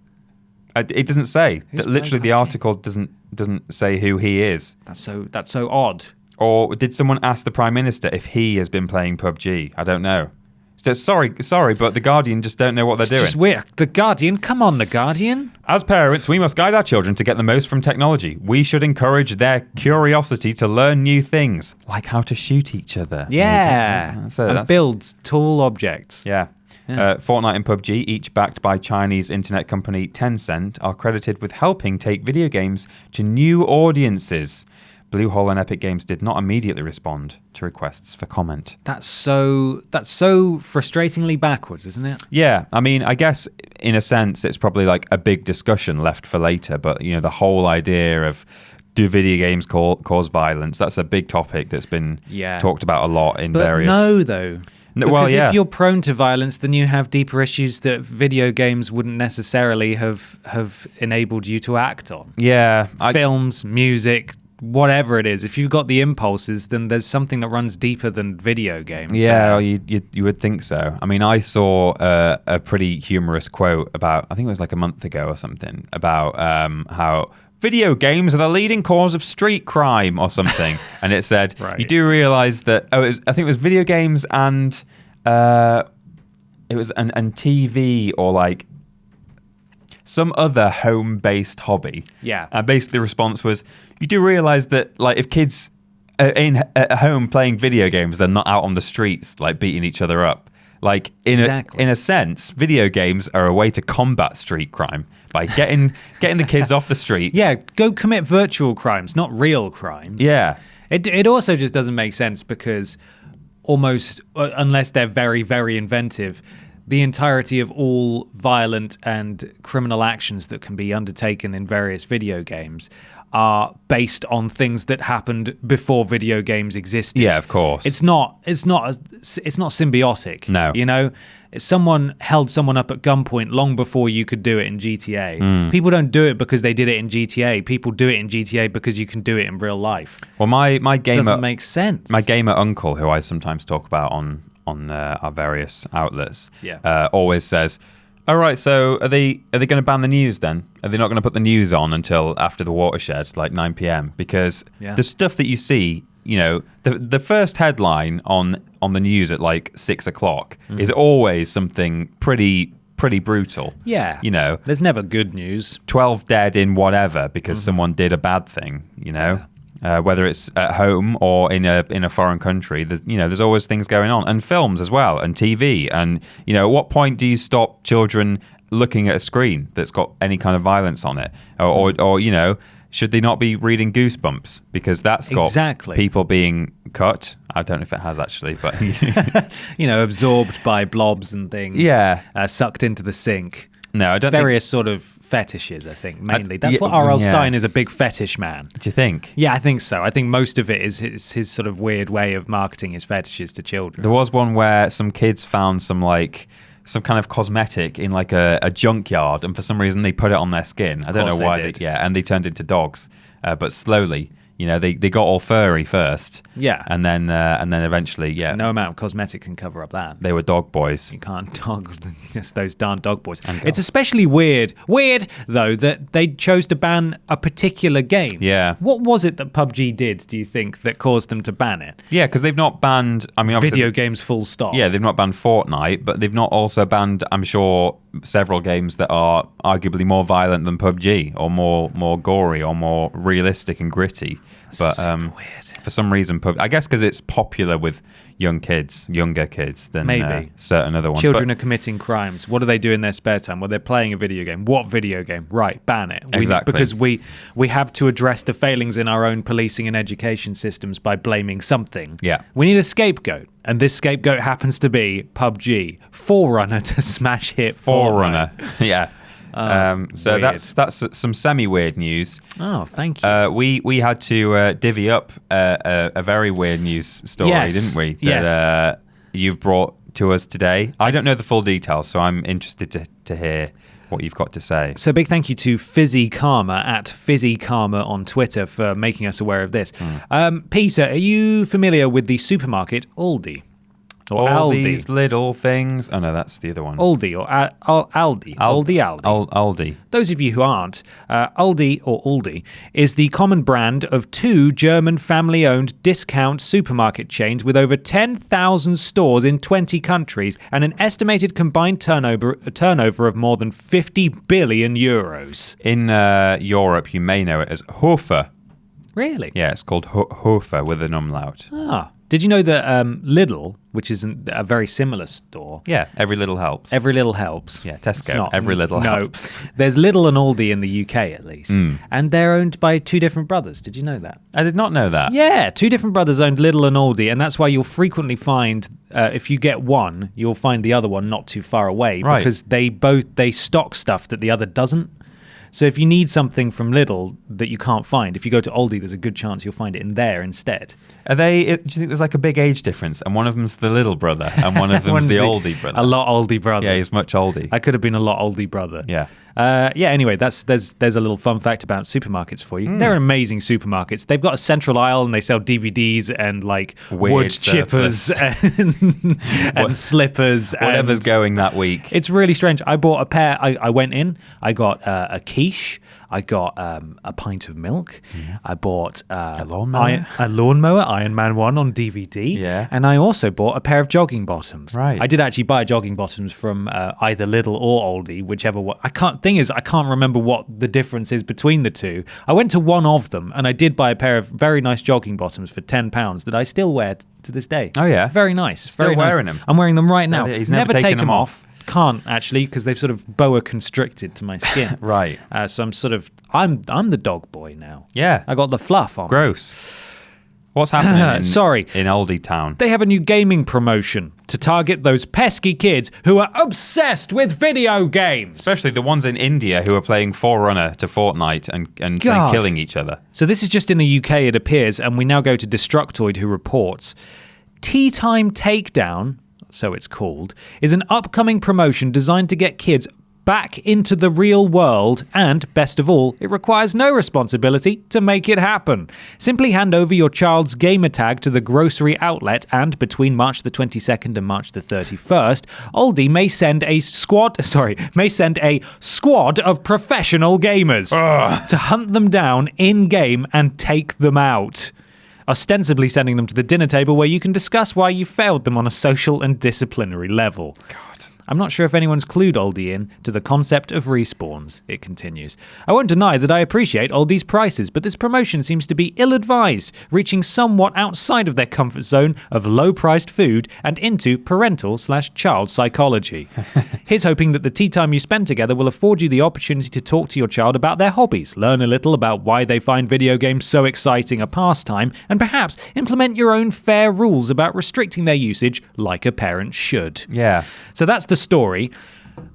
It doesn't say. Who's Literally, the PUBG? article doesn't say who he is. That's so odd. Or did someone ask the Prime Minister if he has been playing PUBG? I don't know. So, sorry, but The Guardian just don't know what they're doing. It's just weird. The Guardian? Come on, The Guardian. As parents, we must guide our children to get the most from technology. We should encourage their curiosity to learn new things, like how to shoot each other. Yeah. That's build tall objects. Yeah. Fortnite and PUBG, each backed by Chinese internet company Tencent, are credited with helping take video games to new audiences. Bluehole and Epic Games did not immediately respond to requests for comment. That's so frustratingly backwards, isn't it? Yeah, I mean, I guess in a sense it's probably like a big discussion left for later, but you know, the whole idea of do video games cause violence, that's a big topic that's been talked about a lot in various... No, though. Because if you're prone to violence, then you have deeper issues that video games wouldn't necessarily have enabled you to act on. Yeah. Films, music, whatever it is. If you've got the impulses, then there's something that runs deeper than video games. Yeah, well, you would think so. I mean, I saw a pretty humorous quote about, I think it was like a month ago or something, about how video games are the leading cause of street crime or something. And it said, you do realize that, I think it was video games and it was and TV or like some other home-based hobby. Yeah. And basically the response was, you do realize that like if kids are at home playing video games, they're not out on the streets like beating each other up. Like in a sense, video games are a way to combat street crime by getting the kids off the streets. Yeah, go commit virtual crimes, not real crimes. Yeah. It also just doesn't make sense because almost, unless they're very, very inventive, the entirety of all violent and criminal actions that can be undertaken in various video games are based on things that happened before video games existed. Yeah, of course. It's not symbiotic. No. You know, someone held someone up at gunpoint long before you could do it in GTA. People don't do it because they did it in GTA. People do it in GTA because you can do it in real life. Well, my gamer doesn't make sense. My gamer uncle, who I sometimes talk about on our various outlets, always says, all right, so are they going to ban the news then? Are they not going to put the news on until after the watershed, like 9 p.m? Because the stuff that you see, you know, the first headline on the news at like 6 o'clock is always something pretty brutal. Yeah. You know, there's never good news. 12 dead in whatever because someone did a bad thing, you know? Yeah. Whether it's at home or in a foreign country, there's always things going on, and films as well, and TV, and you know, at what point do you stop children looking at a screen that's got any kind of violence on it, or you know, should they not be reading Goosebumps because that's got people being cut? I don't know if it has actually, but you know, absorbed by blobs and things. Yeah, sucked into the sink. No, I don't. Various sort of fetishes, I think, mainly. That's what R.L. Stein is, a big fetish man. Do you think? Yeah, I think so. I think most of it is his sort of weird way of marketing his fetishes to children. There was one where some kids found some kind of cosmetic in like a junkyard, and for some reason they put it on their skin. I don't know why. And they turned into dogs, but slowly. You know, they got all furry first. Yeah. And then eventually, no amount of cosmetic can cover up that. They were dog boys. You can't dog just those darn dog boys. It's especially weird, though, that they chose to ban a particular game. Yeah. What was it that PUBG did, do you think, that caused them to ban it? Yeah, because they've not banned, I mean, video games full stop. Yeah, they've not banned Fortnite, but they've not also banned, I'm sure, several games that are arguably more violent than PUBG, or more gory, or more realistic and gritty. But Super weird. for some reason, I guess because it's popular with younger kids than Maybe. certain other ones. Children are committing crimes. What do they do in their spare time? Well, they're playing a video game. What video game? Right, ban it. Exactly. Because we have to address the failings in our own policing and education systems by blaming something. Yeah. We need a scapegoat. And this scapegoat happens to be PUBG. Forerunner to smash hit Forerunner. Yeah. So weird. that's some semi-weird news. Oh, thank you. We had to divvy up a very weird news story, Yes. didn't we? Yes. That you've brought to us today. I don't know the full details, so I'm interested to hear what you've got to say. So big thank you to Fizzy Karma at Fizzy Karma on Twitter for making us aware of this. Peter, are you familiar with the supermarket Aldi? Or All Aldi? these little things. Oh no, that's the other one. Aldi or Aldi. Aldi. Aldi. Those of you who aren't, Aldi or Aldi is the common brand of two German family-owned discount supermarket chains with over 10,000 stores in 20 countries and an estimated combined turnover of more than 50 billion euros. In Europe, you may know it as Hofer. Really? Yeah, it's called Hofer with an umlaut. Ah. Did you know that Lidl, which is a very similar store... Yeah, every little helps. Every little helps. Yeah, It's Tesco, not. every little helps. There's Lidl and Aldi in the UK, at least. And they're owned by two different brothers. Did you know that? I did not know that. Yeah, two different brothers owned Lidl and Aldi, and that's why you'll frequently find, if you get one, you'll find the other one not too far away, Right. because they stock stuff that the other doesn't. So if you need something from Lidl that you can't find, if you go to Aldi, there's a good chance you'll find it in there instead. Do you think there's like a big age difference, and one of them's the little brother, and one of them's the Aldi brother? A lot Aldi brother. Yeah, he's much Aldi. I could have been a lot Aldi brother. Yeah. Anyway, there's a little fun fact about supermarkets for you. They're amazing supermarkets. They've got a central aisle and they sell DVDs and like Weird wood chippers and slippers. Whatever's and going that week. it's really strange. I bought a pair. I went in. I got a quiche. I got a pint of milk. I bought A lawnmower? a lawnmower, Iron Man 1 on DVD. Yeah. And I also bought a pair of jogging bottoms. Right. I did actually buy jogging bottoms from either Lidl or Aldi, whichever one. I can't remember what the difference is between the two. I went to one of them and I did buy a pair of very nice jogging bottoms for £10 that I still wear to this day. Oh, yeah? Very nice. Still very nice. wearing them? I'm wearing them right now. He's never taken them off. Can't actually, because they've sort of boa constricted to my skin. Right. So I'm the dog boy now. Yeah. I got the fluff on. Gross. What's happening in Aldi Town? They have a new gaming promotion to target those pesky kids who are obsessed with video games. Especially the ones in India who are playing Forerunner to Fortnite and God. killing each other. So this is just in the UK, it appears, and we now go to Destructoid, who reports Tea Time Takedown, so it's called, is an upcoming promotion designed to get kids back into the real world, and, best of all, it requires no responsibility to make it happen. Simply hand over your child's gamer tag to the grocery outlet, and between March the 22nd and March the 31st, Aldi may send a squad of professional gamers to hunt them down in-game and take them out, ostensibly sending them to the dinner table where you can discuss why you failed them on a social and disciplinary level. God. I'm not sure if anyone's clued Aldi in to the concept of respawns, it continues. I won't deny that I appreciate Aldi's prices, but this promotion seems to be ill-advised, reaching somewhat outside of their comfort zone of low-priced food and into parental/child psychology. Here's hoping that the tea time you spend together will afford you the opportunity to talk to your child about their hobbies, learn a little about why they find video games so exciting a pastime, and perhaps implement your own fair rules about restricting their usage like a parent should. Yeah. So that's the story.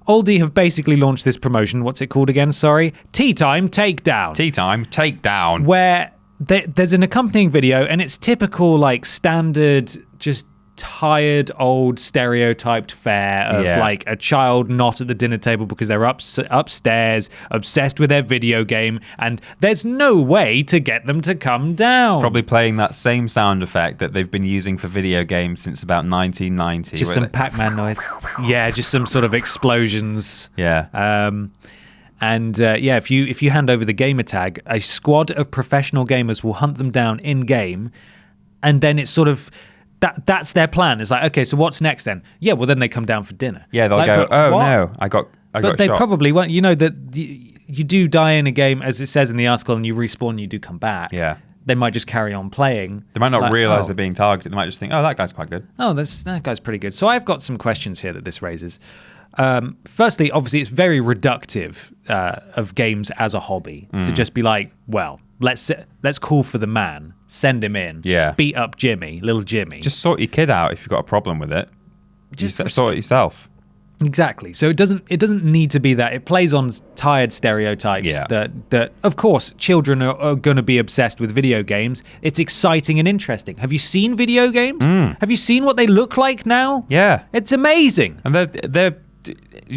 Aldi have basically launched this promotion. What's it called again? Sorry. Tea Time Takedown. Tea Time Takedown. Where there's an accompanying video, and it's typical, like, standard, just tired, old, stereotyped fare of like a child not at the dinner table because they're upstairs, obsessed with their video game, and there's no way to get them to come down. It's probably playing that same sound effect that they've been using for video games since about 1990. Just some Pac-Man noise. Yeah, just some sort of explosions. Yeah. If you hand over the gamer tag, a squad of professional gamers will hunt them down in game, and then it's sort of that's their plan. It's like, okay, so what's next then? Yeah, well then they come down for dinner. Yeah, they'll like, go, what? no, I got But they shot. probably won't. You know that you do die in a game, as it says in the article, and you respawn and you do come back. Yeah. They might just carry on playing. They might not realize they're being targeted. They might just think, oh, that guy's quite good. Oh, that guy's pretty good. So I've got some questions here that this raises. Firstly, obviously, it's very reductive of games as a hobby to just be like, well, let's call for the man, send him in, beat up Jimmy, little Jimmy. Just sort your kid out if you've got a problem with it. Just sort it yourself. Exactly. So it doesn't need to be that. It plays on tired stereotypes that of course children are going to be obsessed with video games. It's exciting and interesting. Have you seen video games? Have you seen what they look like now? Yeah. It's amazing. And they're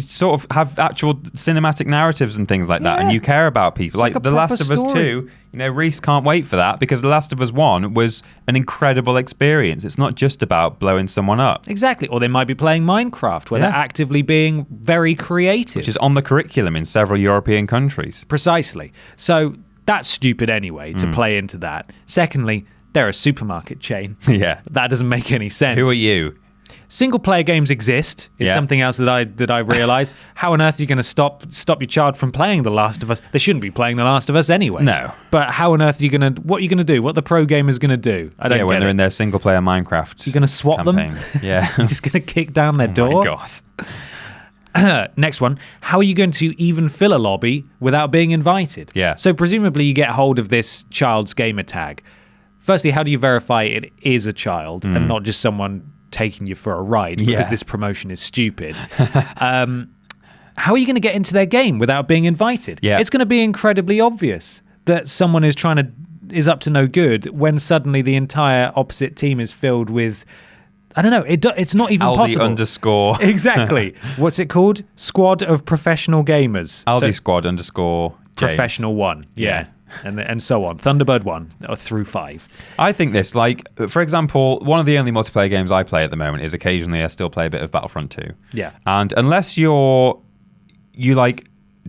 sort of have actual cinematic narratives and things like that, and you care about people. It's like The Last of Us 2, Reese can't wait for that because The Last of Us 1 was an incredible experience. It's not just about blowing someone up. Exactly. Or they might be playing Minecraft where they're actively being very creative. Which is on the curriculum in several European countries. Precisely. So that's stupid anyway to play into that. Secondly, they're a supermarket chain. Yeah. That doesn't make any sense. Who are you? Single player games exist is something else that I realized. How on earth are you going to stop your child from playing The Last of Us? They shouldn't be playing The Last of Us anyway. No. But how on earth are you going to, what are you going to do? What the pro gamer's going to do? I don't get it. When they're in their single player Minecraft You're going to swap campaign. them? Yeah. You're just going to kick down their door? Oh my God. Next one. How are you going to even fill a lobby without being invited? Yeah. So presumably you get hold of this child's gamer tag. Firstly, how do you verify it is a child and not just someone taking you for a ride because this promotion is stupid? How are you going to get into their game without being invited? Yeah. It's going to be incredibly obvious that someone is up to no good when suddenly the entire opposite team is filled with, I don't know, it's not even Aldi possible. underscore. Exactly. What's it called? Squad of professional gamers. Aldi squad underscore James. Professional 1. Yeah. And so on. Thunderbird 1 through 5. I think this, for example, one of the only multiplayer games I play at the moment is occasionally I still play a bit of Battlefront 2. Yeah. And unless you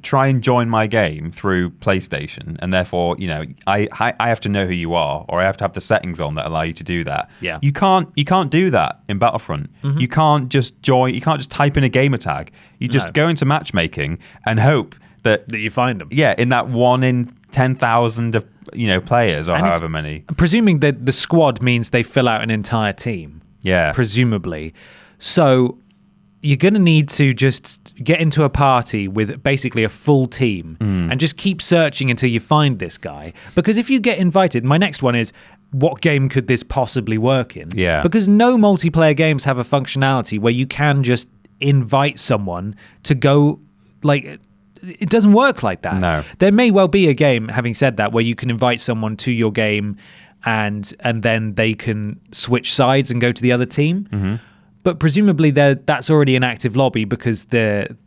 try and join my game through PlayStation, and therefore, I have to know who you are, or I have to have the settings on that allow you to do that. Yeah. You can't do that in Battlefront. You can't just join. You can't just type in a gamer tag. You just go into matchmaking and hope that you find them. Yeah, in that 1 in 10,000 of players or however many. Presuming that the squad means they fill out an entire team. Yeah. Presumably. So you're going to need to just get into a party with basically a full team and just keep searching until you find this guy. Because if you get invited, my next one is, what game could this possibly work in? Yeah. Because no multiplayer games have a functionality where you can just invite someone to go, it doesn't work like that. No. There may well be a game, having said that, where you can invite someone to your game and then they can switch sides and go to the other team. But presumably that's already an active lobby because the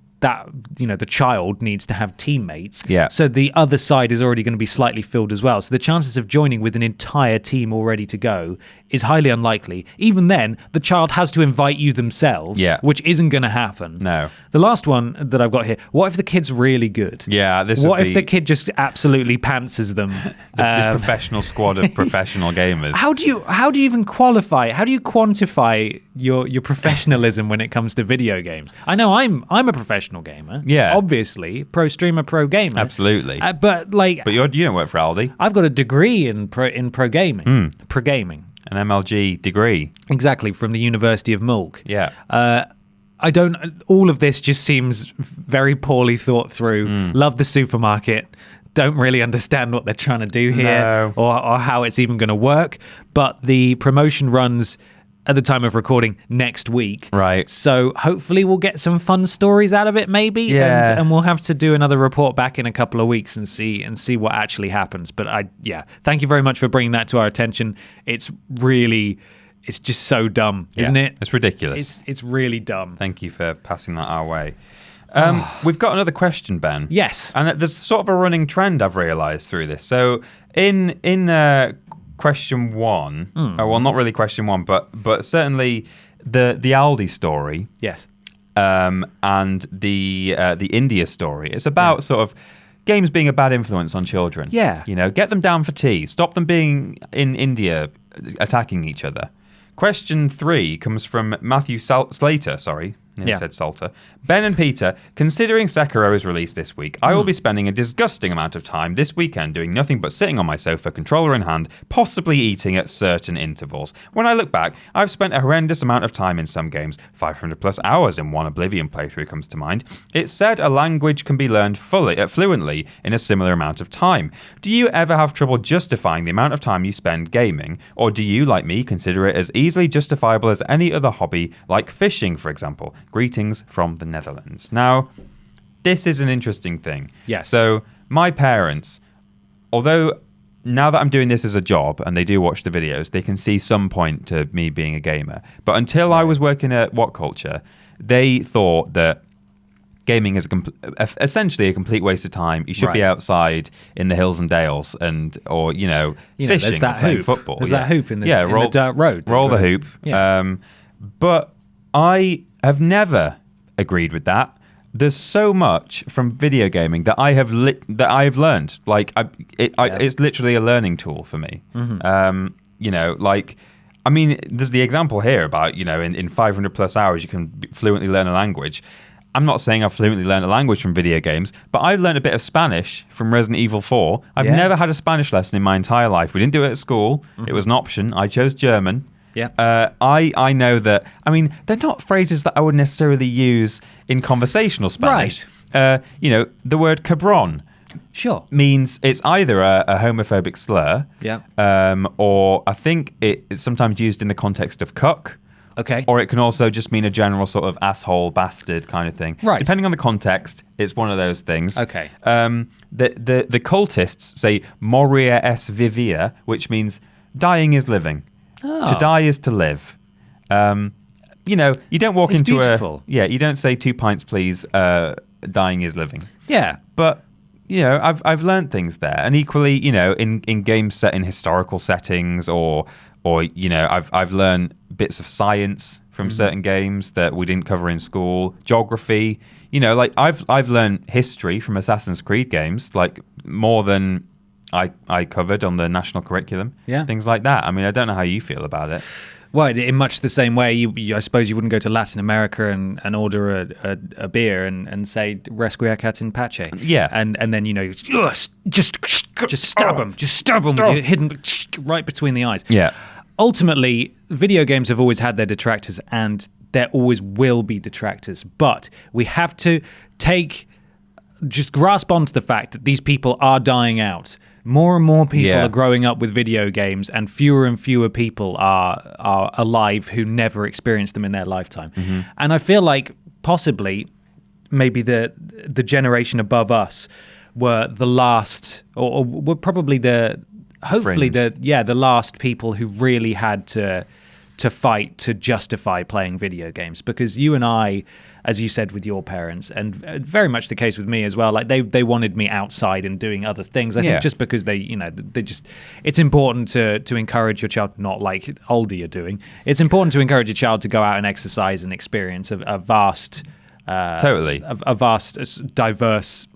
child needs to have teammates. Yeah. So the other side is already going to be slightly filled as well. So the chances of joining with an entire team all ready to go is highly unlikely. Even then, the child has to invite you themselves, which isn't going to happen. No. The last one that I've got here, what if the kid's really good? Yeah, What if the kid just absolutely pantsers them? This professional squad of professional gamers. How do you even qualify? How do you quantify your professionalism when it comes to video games? I know I'm a professional gamer. Yeah. Obviously, pro streamer, pro gamer. Absolutely. But you don't work for Aldi. I've got a degree in pro gaming. Pro gaming. An MLG degree. Exactly, from the University of Mulk. Yeah. All of this just seems very poorly thought through. Love the supermarket. Don't really understand what they're trying to do here or how it's even going to work. But the promotion runs at the time of recording next week. Right. So hopefully we'll get some fun stories out of it maybe. Yeah. And we'll have to do another report back in a couple of weeks and see what actually happens. But thank you very much for bringing that to our attention. It's just so dumb, isn't it? It's ridiculous. It's really dumb. Thank you for passing that our way. We've got another question, Ben. Yes. And there's sort of a running trend I've realised through this. So in question 1, well, not really question 1, but certainly the Aldi story. Yes. And the India story. It's about sort of games being a bad influence on children. Yeah. Get them down for tea. Stop them being in India attacking each other. Question 3 comes from Matthew Slater. Sorry. Nearly said Salter. Ben and Peter, considering Sekiro is released this week, I will be spending a disgusting amount of time this weekend doing nothing but sitting on my sofa, controller in hand, possibly eating at certain intervals. When I look back, I've spent a horrendous amount of time in some games. 500 plus hours in one Oblivion playthrough comes to mind. It's said a language can be learned fluently in a similar amount of time. Do you ever have trouble justifying the amount of time you spend gaming, or do you, like me, consider it as easily justifiable as any other hobby, like fishing, for example? Greetings from the Netherlands. Now, this is an interesting thing. Yes. So, my parents, although now that I'm doing this as a job and they do watch the videos, they can see some point to me being a gamer. But until I was working at What Culture, they thought that gaming is essentially a complete waste of time. You should be outside in the hills and dales or fishing there's that and playing hoop. football. There's that hoop in the roll, dirt road. Roll the hoop. Yeah. But I have never agreed with that. There's so much from video gaming that I have learned. Like it's literally a learning tool for me. There's the example here about in 500 plus hours you can fluently learn a language. I'm not saying I've fluently learned a language from video games, but I've learned a bit of Spanish from Resident Evil 4. I've never had a Spanish lesson in my entire life. We didn't do it at school. It was an option. I chose German. Yeah. I know that. I mean, they're not phrases that I would necessarily use in conversational Spanish. Right. The word cabron. Sure. Means it's either a homophobic slur. Yeah. Or I think it's sometimes used in the context of cuck. Okay. Or it can also just mean a general sort of asshole, bastard kind of thing. Right. Depending on the context, it's one of those things. Okay. The cultists say moria es vivia, which means dying is living. Oh. To die is to live. You don't walk into beautiful. you don't say 2 pints, please. Dying is living. Yeah. But I've learned things there, and equally, in games set in historical settings, or I've learned bits of science from certain games that we didn't cover in school. Geography, I've learned history from Assassin's Creed games, like more than I covered on the national curriculum. Yeah. Things like that. I mean, I don't know how you feel about it. Well, in much the same way, I suppose you wouldn't go to Latin America and order a beer and say "Resquiacat in pace." Yeah, and then just stab them, with your hidden right between the eyes. Yeah. Ultimately, video games have always had their detractors, and there always will be detractors. But we have to just grasp onto the fact that these people are dying out. More and more people are growing up with video games, and fewer people are alive who never experienced them in their lifetime. Mm-hmm. And I feel like possibly maybe the generation above us were the last, or were probably the last people who really had to fight to justify playing video games. Because you and I, as you said with your parents, and very much the case with me as well, like they wanted me outside and doing other things. I think just because they just, it's important to encourage your child, not like Oldie are doing. It's important to encourage your child to go out and exercise and experience a vast, diverse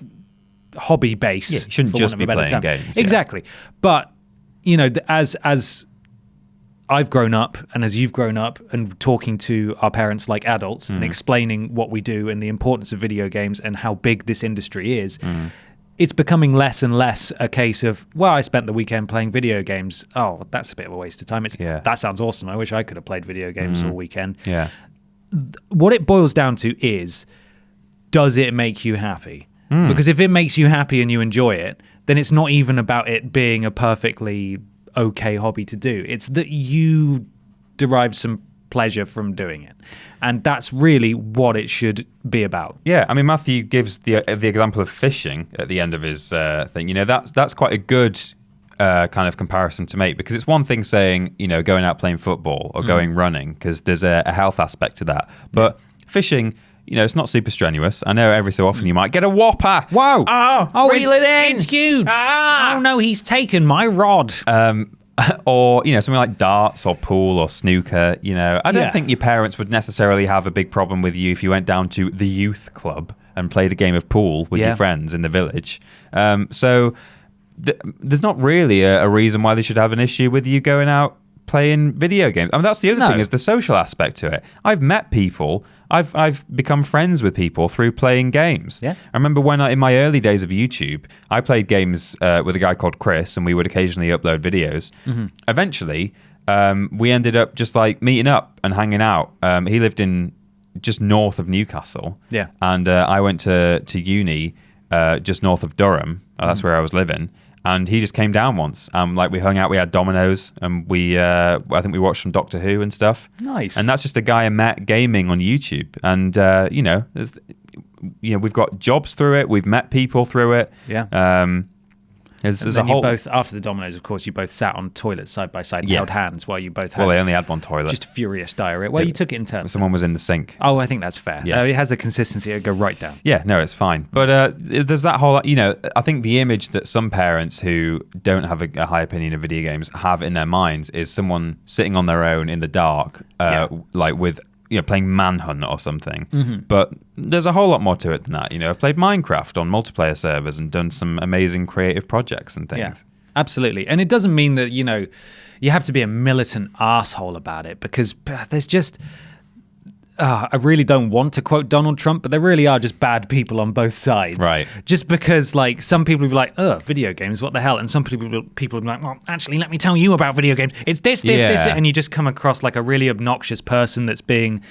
hobby base. Yeah, you shouldn't just be playing games. Exactly. But, as I've grown up, and as you've grown up, and talking to our parents like adults and explaining what we do and the importance of video games and how big this industry is, it's becoming less and less a case of, well, I spent the weekend playing video games. Oh, that's a bit of a waste of time. That sounds awesome. I wish I could have played video games all weekend. Yeah. What it boils down to is, does it make you happy? Because if it makes you happy and you enjoy it, then it's not even about it being a perfectly okay hobby to do. It's that you derive some pleasure from doing it, and that's really what it should be about. Yeah, I mean, Matthew gives the example of fishing at the end of his thing. That's quite a good kind of comparison to make, because it's one thing saying going out playing football or going running, because there's a health aspect to that, but fishing, it's not super strenuous. I know every so often you might get a whopper. Whoa! Oh, reel it in. It's huge. Ah! Oh no, he's taken my rod. Or something like darts or pool or snooker. I don't think your parents would necessarily have a big problem with you if you went down to the youth club and played a game of pool with your friends in the village. So there's not really a reason why they should have an issue with you going out playing video games. I mean, that's the other thing, is the social aspect to it. I've met people I've become friends with people through playing games. Yeah. I remember when in my early days of YouTube, I played games with a guy called Chris, and we would occasionally upload videos. Eventually, we ended up just like meeting up and hanging out. He lived in just north of Newcastle. Yeah. And I went to uni just north of Durham. That's where I was living. And he just came down once. Like we hung out, we had dominoes, and I think we watched some Doctor Who and stuff. Nice. And that's just a guy I met gaming on YouTube. And we've got jobs through it. We've met people through it. Yeah. There's and a then whole. you both, after the dominoes, of course, you both sat on toilets side by side and held hands while you both had Well, they only had one toilet. just furious diarrhea. Well, you took it in turns. Someone was in the sink. Oh, I think that's fair. Yeah. It has the consistency. It'll go right down. Yeah, no, it's fine. But there's that whole, I think the image that some parents who don't have a high opinion of video games have in their minds is someone sitting on their own in the dark, like with, playing Manhunt or something. But there's a whole lot more to it than that. I've played Minecraft on multiplayer servers and done some amazing creative projects and things. Yeah, absolutely. And it doesn't mean that, you have to be a militant arsehole about it, because there's just... I really don't want to quote Donald Trump, but there really are just bad people on both sides. Right. Just because, like, some people will be like, video games, what the hell? And some people will be like, well, actually, let me tell you about video games. It's this, this. And you just come across like a really obnoxious person that's being,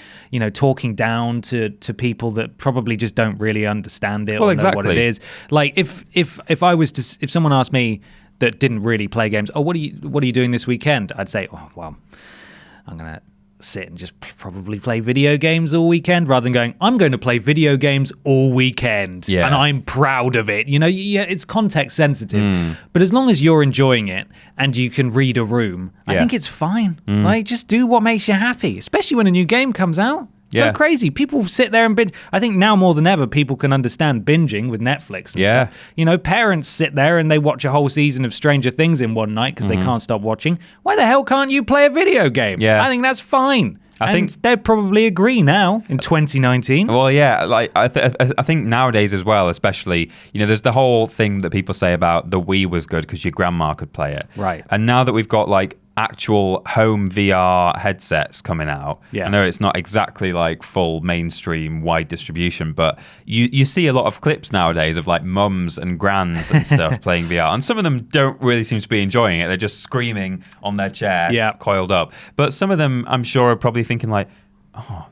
talking down to people that probably just don't really understand it or know what it is. Like, if I was to, if someone asked me that didn't really play games, what are you doing this weekend? I'd say, I'm going to sit and just probably play video games all weekend, rather than going, I'm going to play video games all weekend and I'm proud of it. It's context sensitive, but as long as you're enjoying it and you can read a room, I think it's fine. Right? Just do what makes you happy, especially when a new game comes out. Go crazy. People sit there and binge. I think now more than ever, people can understand binging with Netflix and stuff. Parents sit there and they watch a whole season of Stranger Things in one night because they can't stop watching. Why the hell can't you play a video game? I think that's fine. I think they'd probably agree now in 2019. Well, like I think nowadays as well, especially, there's the whole thing that people say about the Wii was good because your grandma could play it. Right. And now that we've got like actual home VR headsets coming out, I know it's not exactly like full mainstream wide distribution, but you see a lot of clips nowadays of like mums and grands and stuff playing VR, and some of them don't really seem to be enjoying it. They're just screaming on their chair, coiled up. But some of them, I'm sure, are probably thinking like, oh,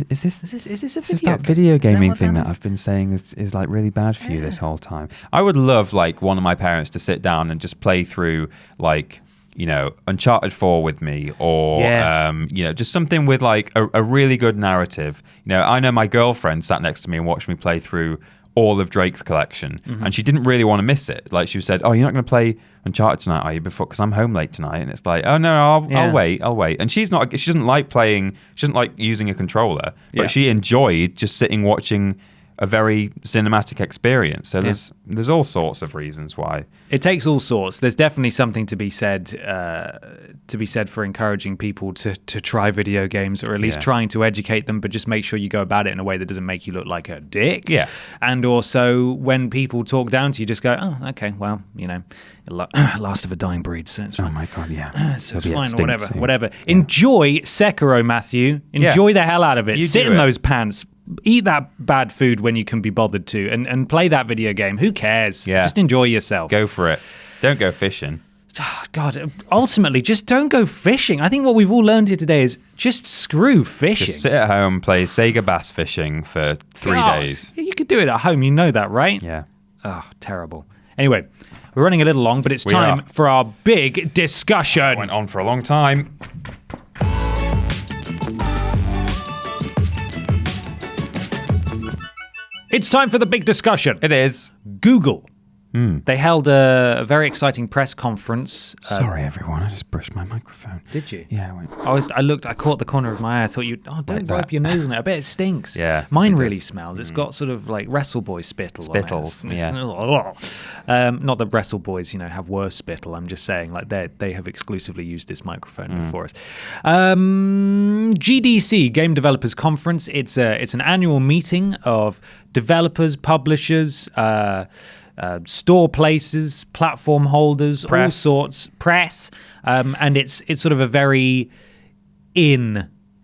is this that video gaming thing that I've been saying is like really bad for you this whole time? I would love like one of my parents to sit down and just play through like, Uncharted 4 with me, or just something with like a really good narrative. I know my girlfriend sat next to me and watched me play through all of Drake's collection, and she didn't really want to miss it. Like, she said, "Oh, you're not going to play Uncharted tonight, are you? Because I'm home late tonight." And it's like, "Oh no, I'll wait. And she doesn't like playing. She doesn't like using a controller, but she enjoyed just sitting watching a very cinematic experience. So there's all sorts of reasons why. It takes all sorts. There's definitely something to be said for encouraging people to try video games, or at least trying to educate them, but just make sure you go about it in a way that doesn't make you look like a dick. Yeah. And also, when people talk down to you, just go, "Oh, okay, well, last of a dying breed, so it's fine." Oh my God, yeah. So it's fine, whatever. Yeah. Enjoy Sekiro, Matthew. Enjoy the hell out of it. Sit in those pants. Eat that bad food when you can be bothered to, and play that video game. Who cares? Yeah. Just enjoy yourself. Go for it. Don't go fishing. Oh, God, ultimately, just don't go fishing. I think what we've all learned here today is just screw fishing. Just sit at home, play Sega bass fishing for 3 days. You could do it at home. You know that, right? Yeah. Oh, terrible. Anyway, we're running a little long, but it's time for our big discussion. Went on for a long time. It's time for the big discussion. It is. Google. They held a very exciting press conference. Sorry, everyone. I just brushed my microphone. Did you? Yeah. I caught the corner of my eye. I thought don't wipe your nose on it. I bet it stinks. Yeah. Mine really smells. It's got sort of like Wrestle Boy spittle. Spittles. On it. Not that Wrestle Boys, have worse spittle. I'm just saying, like, they have exclusively used this microphone before us. GDC, Game Developers Conference. It's an annual meeting of developers, publishers, store places, platform holders, all sorts, press, and it's sort of a very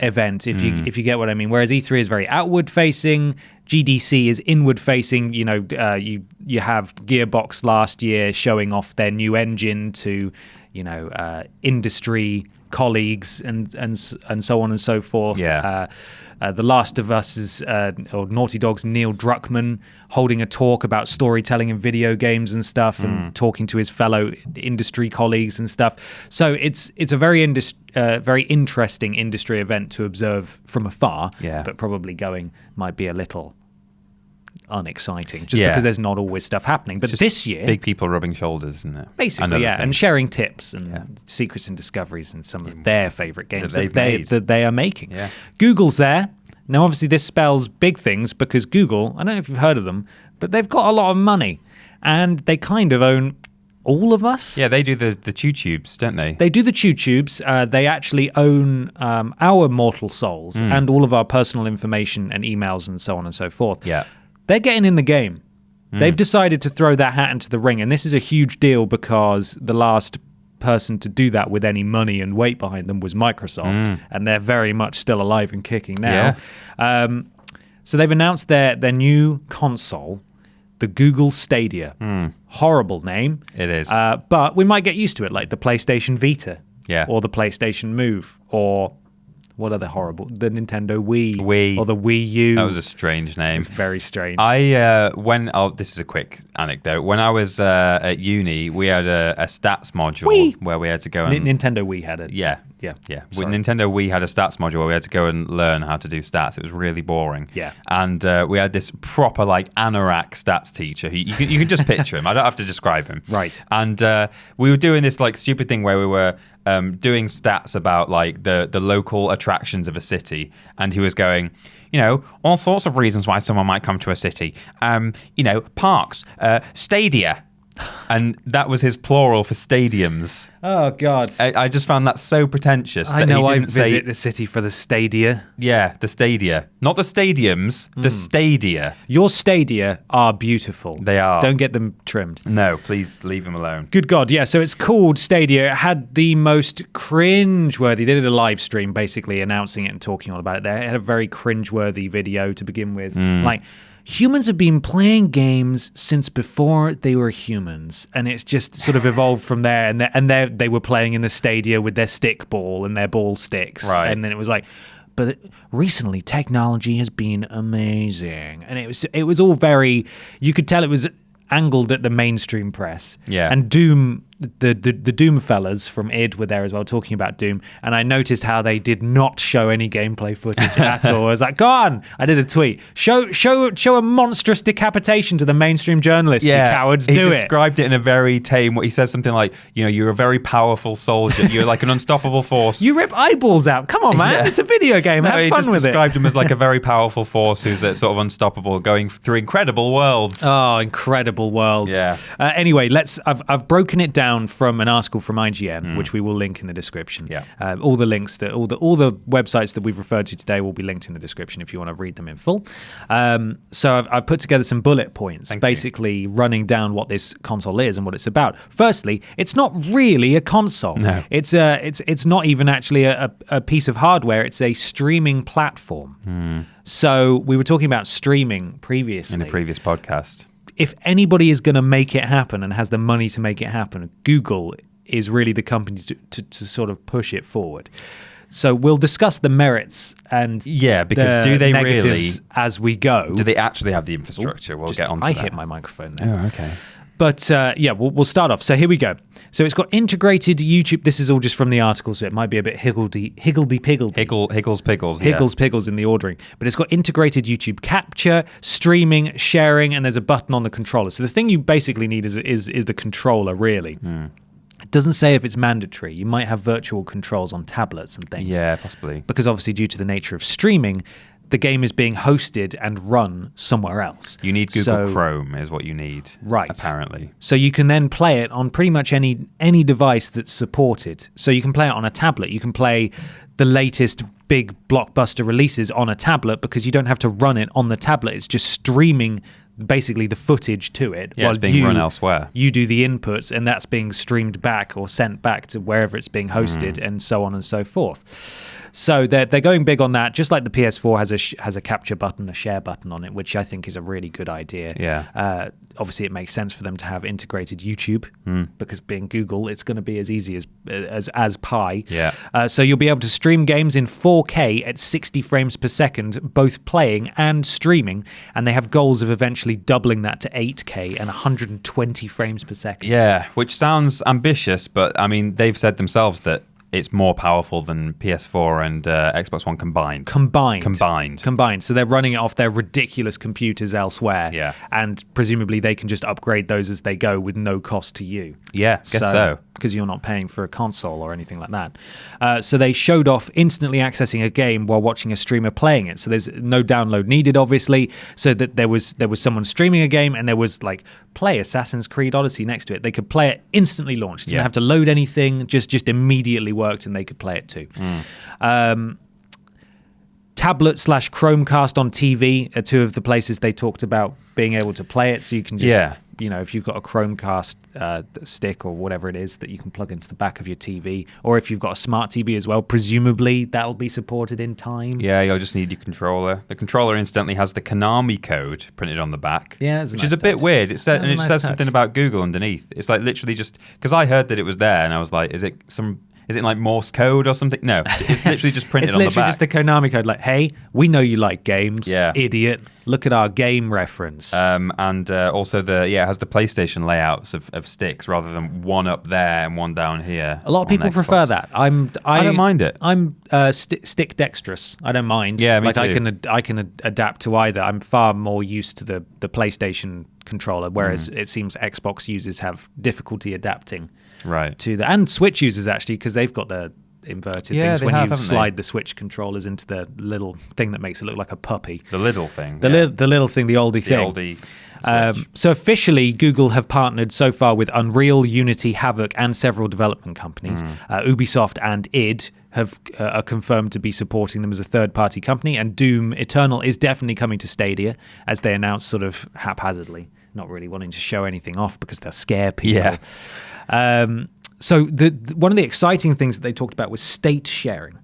event, if you get what I mean. Whereas E3 is very outward facing, GDC is inward facing. You know, you have Gearbox last year showing off their new engine to, you know, industry colleagues and so on and so forth. The Last of Us is or Naughty Dog's Neil Druckmann holding a talk about storytelling in video games and stuff, and talking to his fellow industry colleagues and stuff. So it's a very interesting industry event to observe from afar. But probably going might be a little unexciting just because there's not always stuff happening. But this year, big people rubbing shoulders, isn't it? Basically, and sharing tips and secrets and discoveries and some of their favorite games that they are making. Google's there. Now, obviously, this spells big things because Google, I don't know if you've heard of them, but they've got a lot of money and they kind of own all of us. Yeah, they do the Chew-Tubes, don't they? They do the Chew-Tubes. They actually own our mortal souls and all of our personal information and emails and so on and so forth. They're getting in the game. They've decided to throw that hat into the ring, and this is a huge deal because the last person to do that with any money and weight behind them was Microsoft, and they're very much still alive and kicking now. So they've announced their new console, the Google Stadia. Horrible name. It is. But we might get used to it, like the PlayStation Vita or the PlayStation Move, or what are the horrible? The Nintendo Wii. Or the Wii U. That was a strange name. It's very strange. This is a quick anecdote. When I was at uni, we had a stats module where we had to go and... Nintendo Wii had it. Yeah. Nintendo Wii had a stats module where we had to go and learn how to do stats. It was really boring. And we had this proper like anorak stats teacher. You can just picture him. I don't have to describe him. Right. And we were doing this like stupid thing where we were doing stats about like the local attractions of a city, and he was going, you know, all sorts of reasons why someone might come to a city. You know, parks, Stadia. And that was his plural for stadiums. Oh, God. I just found that so pretentious. I know I visit the city for the Stadia. Yeah, the Stadia. Not the stadiums, the Stadia. Your Stadia are beautiful. They are. Don't get them trimmed. No, please leave them alone. Good God, yeah. So it's called Stadia. It had the most cringe-worthy... They did a live stream basically announcing it and talking all about it there. It had a very cringe-worthy video to begin with. Like... Humans have been playing games since before they were humans, and it's just sort of evolved from there. And they were playing in the Stadia with their stick ball and their ball sticks, and then it was like, but recently technology has been amazing, and it was all very. You could tell it was angled at the mainstream press. And Doom. The Doom fellas from id were there as well, talking about Doom, and I noticed how they did not show any gameplay footage at all. I was like, go on! I did a tweet. Show a monstrous decapitation to the mainstream journalists, you cowards. Do it. He described it in a very tame. He says something like, you know, you're a very powerful soldier. You're like an unstoppable force. You rip eyeballs out. Come on, man! It's a video game. Have fun with it. He just described him as like a very powerful force who's sort of unstoppable, going through incredible worlds. Oh, incredible worlds. Yeah. Anyway, I've broken it down from an article from IGN, which we will link in the description. All the links all the websites that we've referred to today will be linked in the description if you want to read them in full. So I've put together some bullet points, basically running down what this console is and what it's about. Firstly, it's not really a console. No. It's not even actually a piece of hardware. It's a streaming platform. So we were talking about streaming previously in a previous podcast. If anybody is going to make it happen and has the money to make it happen, Google is really the company to sort of push it forward. So we'll discuss the merits and because do they really as we go? Do they actually have the infrastructure? We'll get onto that. I hit my microphone there. Oh, okay. But we'll start off. So here we go. So it's got integrated YouTube. This is all just from the article, so it might be a bit higgledy-piggledy. Higgles-piggles in the ordering. But it's got integrated YouTube capture, streaming, sharing, and there's a button on the controller. So the thing you basically need is the controller, really. It doesn't say if it's mandatory. You might have virtual controls on tablets and things. Yeah, possibly. Because obviously due to the nature of streaming, the game is being hosted and run somewhere else. You need Google Chrome is what you need, right? Apparently. So you can then play it on pretty much any device that's supported. So you can play it on a tablet. You can play the latest big blockbuster releases on a tablet because you don't have to run it on the tablet. It's just streaming basically the footage to it. Yeah, it's being run elsewhere. You do the inputs, and that's being streamed back or sent back to wherever it's being hosted, and so on and so forth. So they're going big on that, just like the PS4 has a capture button, a share button on it, which I think is a really good idea. Yeah. Obviously, it makes sense for them to have integrated YouTube because being Google, it's going to be as easy as pie. Yeah. So you'll be able to stream games in 4K at 60 frames per second, both playing and streaming, and they have goals of eventually doubling that to 8K and 120 frames per second. Yeah, which sounds ambitious, but I mean, they've said themselves that it's more powerful than PS4 and Xbox One combined. Combined. So they're running it off their ridiculous computers elsewhere. Yeah. And presumably they can just upgrade those as they go with no cost to you. Yeah, guess so. Because you're not paying for a console or anything like that. So they showed off instantly accessing a game while watching a streamer playing it. So there's no download needed, obviously. So that there was someone streaming a game, and there was like play Assassin's Creed Odyssey next to it. They could play it instantly launched. Didn't have to load anything. Just immediately worked, and they could play it too. Tablet/Chromecast on TV are two of the places they talked about being able to play it. So you can just, if you've got a Chromecast stick or whatever it is that you can plug into the back of your TV, or if you've got a smart TV as well, presumably that'll be supported in time. Yeah, you'll just need your controller. The controller incidentally has the Konami code printed on the back, which is a bit weird. It says something about Google underneath. It's like literally just because I heard that it was there, and I was like, is it like Morse code or something? No, it's literally just printed on the back. It's literally just the Konami code, like, hey, we know you like games, idiot. Look at our game reference. And also it has the PlayStation layouts of sticks rather than one up there and one down here. A lot of people prefer that. I don't mind it. I'm stick dexterous. I don't mind. Yeah, me too. I can adapt to either. I'm far more used to the PlayStation controller, whereas it seems Xbox users have difficulty adapting to that, and Switch users actually, because they've got the inverted things when you slide the Switch controllers into the little thing that makes it look like a puppy. The little thing. The little thing, the oldie thing. So officially, Google have partnered so far with Unreal, Unity, Havoc, and several development companies. Ubisoft and id are confirmed to be supporting them as a third-party company, and Doom Eternal is definitely coming to Stadia, as they announced sort of haphazardly, not really wanting to show anything off because they'll scare people. So one of the exciting things that they talked about was state sharing.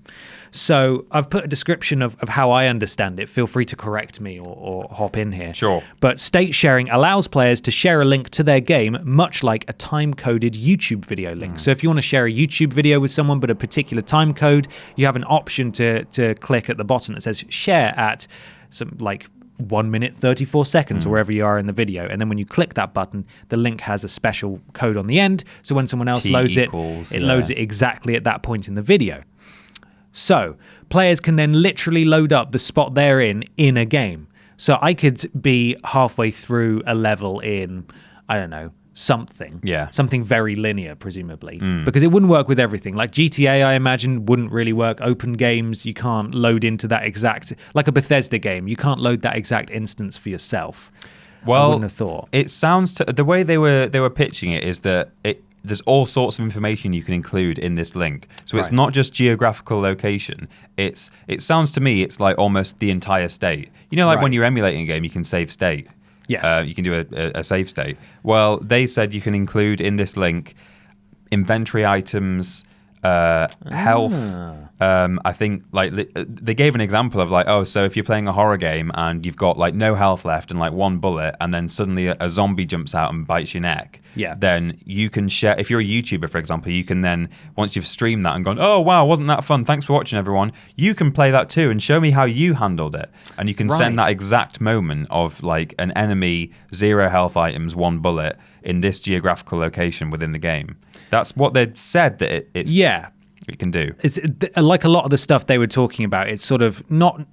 So I've put a description of how I understand it. Feel free to correct me or hop in here. Sure. But state sharing allows players to share a link to their game, much like a time-coded YouTube video link. So if you want to share a YouTube video with someone but a particular time code, you have an option to click at the bottom that says share at some 1 minute 34 seconds or wherever you are in the video, and then when you click that button, the link has a special code on the end, so when someone else loads it loads it exactly at that point in the video. So players can then literally load up the spot they're in a game. So I could be halfway through a level in, I don't know, something very linear, presumably, because it wouldn't work with everything. Like GTA, I imagine, wouldn't really work. Open games, you can't load into that exact, like a Bethesda game, you can't load that exact instance for yourself. Well, I wouldn't have thought. It sounds the way they were pitching it is that there's all sorts of information you can include in this link. So it's not just geographical location. It sounds to me it's like almost the entire state. You know, like when you're emulating a game, you can save state. Yes. You can do a save state. Well, they said you can include in this link inventory items, health. I think they gave an example of so if you're playing a horror game and you've got no health left and one bullet, and then suddenly a zombie jumps out and bites your neck, then you can share. If you're a YouTuber, for example, you can then, once you've streamed that and gone, oh wow, wasn't that fun? Thanks for watching, everyone. You can play that too and show me how you handled it, and you can send that exact moment of an enemy, 0 health items, 1 bullet in this geographical location within the game. That's what they'd said that it's. It can do. It's like a lot of the stuff they were talking about. It's sort of not.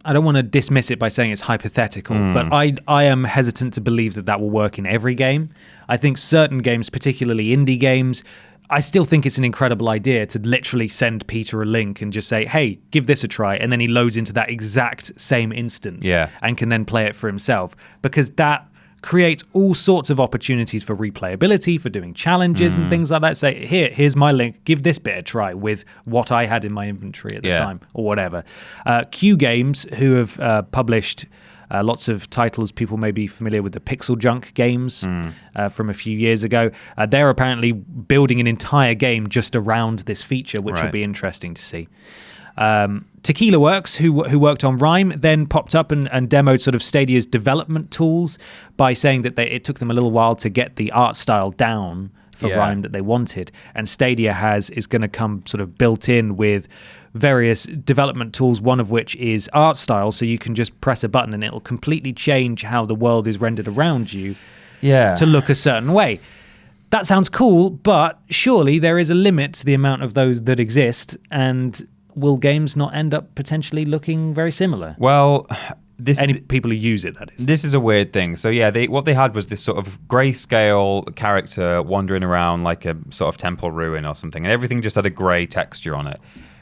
I don't want to dismiss it by saying it's hypothetical, but I am hesitant to believe that will work in every game. I think certain games, particularly indie games, I still think it's an incredible idea to literally send Peter a link and just say, hey, give this a try. And then he loads into that exact same instance and can then play it for himself, because that creates all sorts of opportunities for replayability, for doing challenges and things like that. Say, here's my link, give this bit a try with what I had in my inventory at the time, or whatever. Q Games, who have published Lots of titles people may be familiar with, the Pixel Junk games from a few years ago. They're apparently building an entire game just around this feature, which will be interesting to see. Tequila Works, who worked on Rime, then popped up and demoed sort of Stadia's development tools by saying that it took them a little while to get the art style down for Rime that they wanted, and Stadia is going to come sort of built in with various development tools, one of which is art style, so you can just press a button and it'll completely change how the world is rendered around you to look a certain way. That sounds cool, but surely there is a limit to the amount of those that exist, and will games not end up potentially looking very similar? Well, any people who use it, that is. This is a weird thing. So yeah, what they had was this sort of grayscale character wandering around like a sort of temple ruin or something, and everything just had a grey texture on it.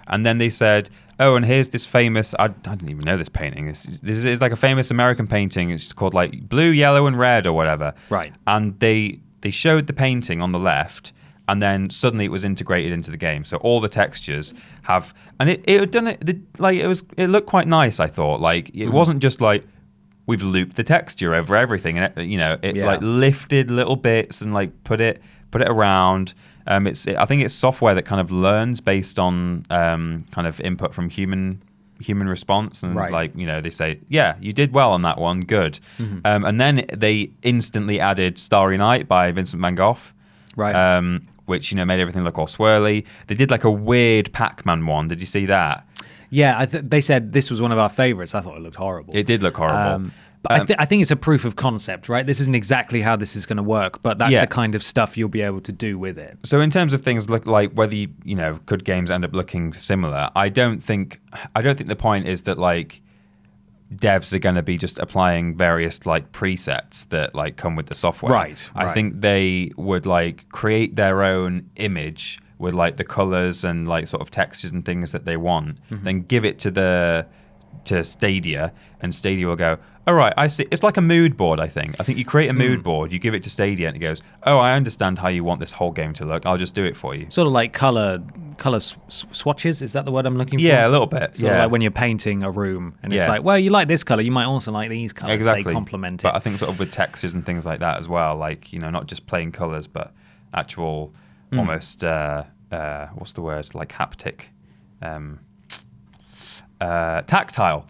And then they said, oh, and here's this famous, I didn't even know this painting. This is like a famous American painting. It's called like blue, yellow, and red or whatever. Right. And they showed the painting on the left, and then suddenly it was integrated into the game. So all the textures have, and it had done it, like it looked quite nice, I thought. Like it wasn't just like, we've looped the texture over everything. And it like lifted little bits and like put it around. I think it's software that kind of learns based on kind of input from human response, and they say, yeah, you did well on that one, good. And then they instantly added Starry Night by Vincent van Gogh, which made everything look all swirly. They did like a weird Pac-Man one. Did you see that? Yeah, they said this was one of our favorites. I thought it looked horrible. It did look horrible. But I think it's a proof of concept, right? This isn't exactly how this is going to work, but that's the kind of stuff you'll be able to do with it. So in terms of things like whether could games end up looking similar, I don't think the point is that like devs are going to be just applying various like presets that like come with the software. Right. I think they would like create their own image with like the colors and like sort of textures and things that they want, then give it to Stadia, and Stadia will go, all right, I see. It's like a mood board, I think. You create a mood board, you give it to Stadia, and it goes, oh, I understand how you want this whole game to look. I'll just do it for you. Sort of like color swatches, is that the word I'm looking for? Yeah, a little bit. Sort of like when you're painting a room, and it's like, well, you like this color, you might also like these colors. Exactly. They complement it. But I think sort of with textures and things like that as well, like, not just plain colors, but actual almost, what's the word? Like haptic. Tactile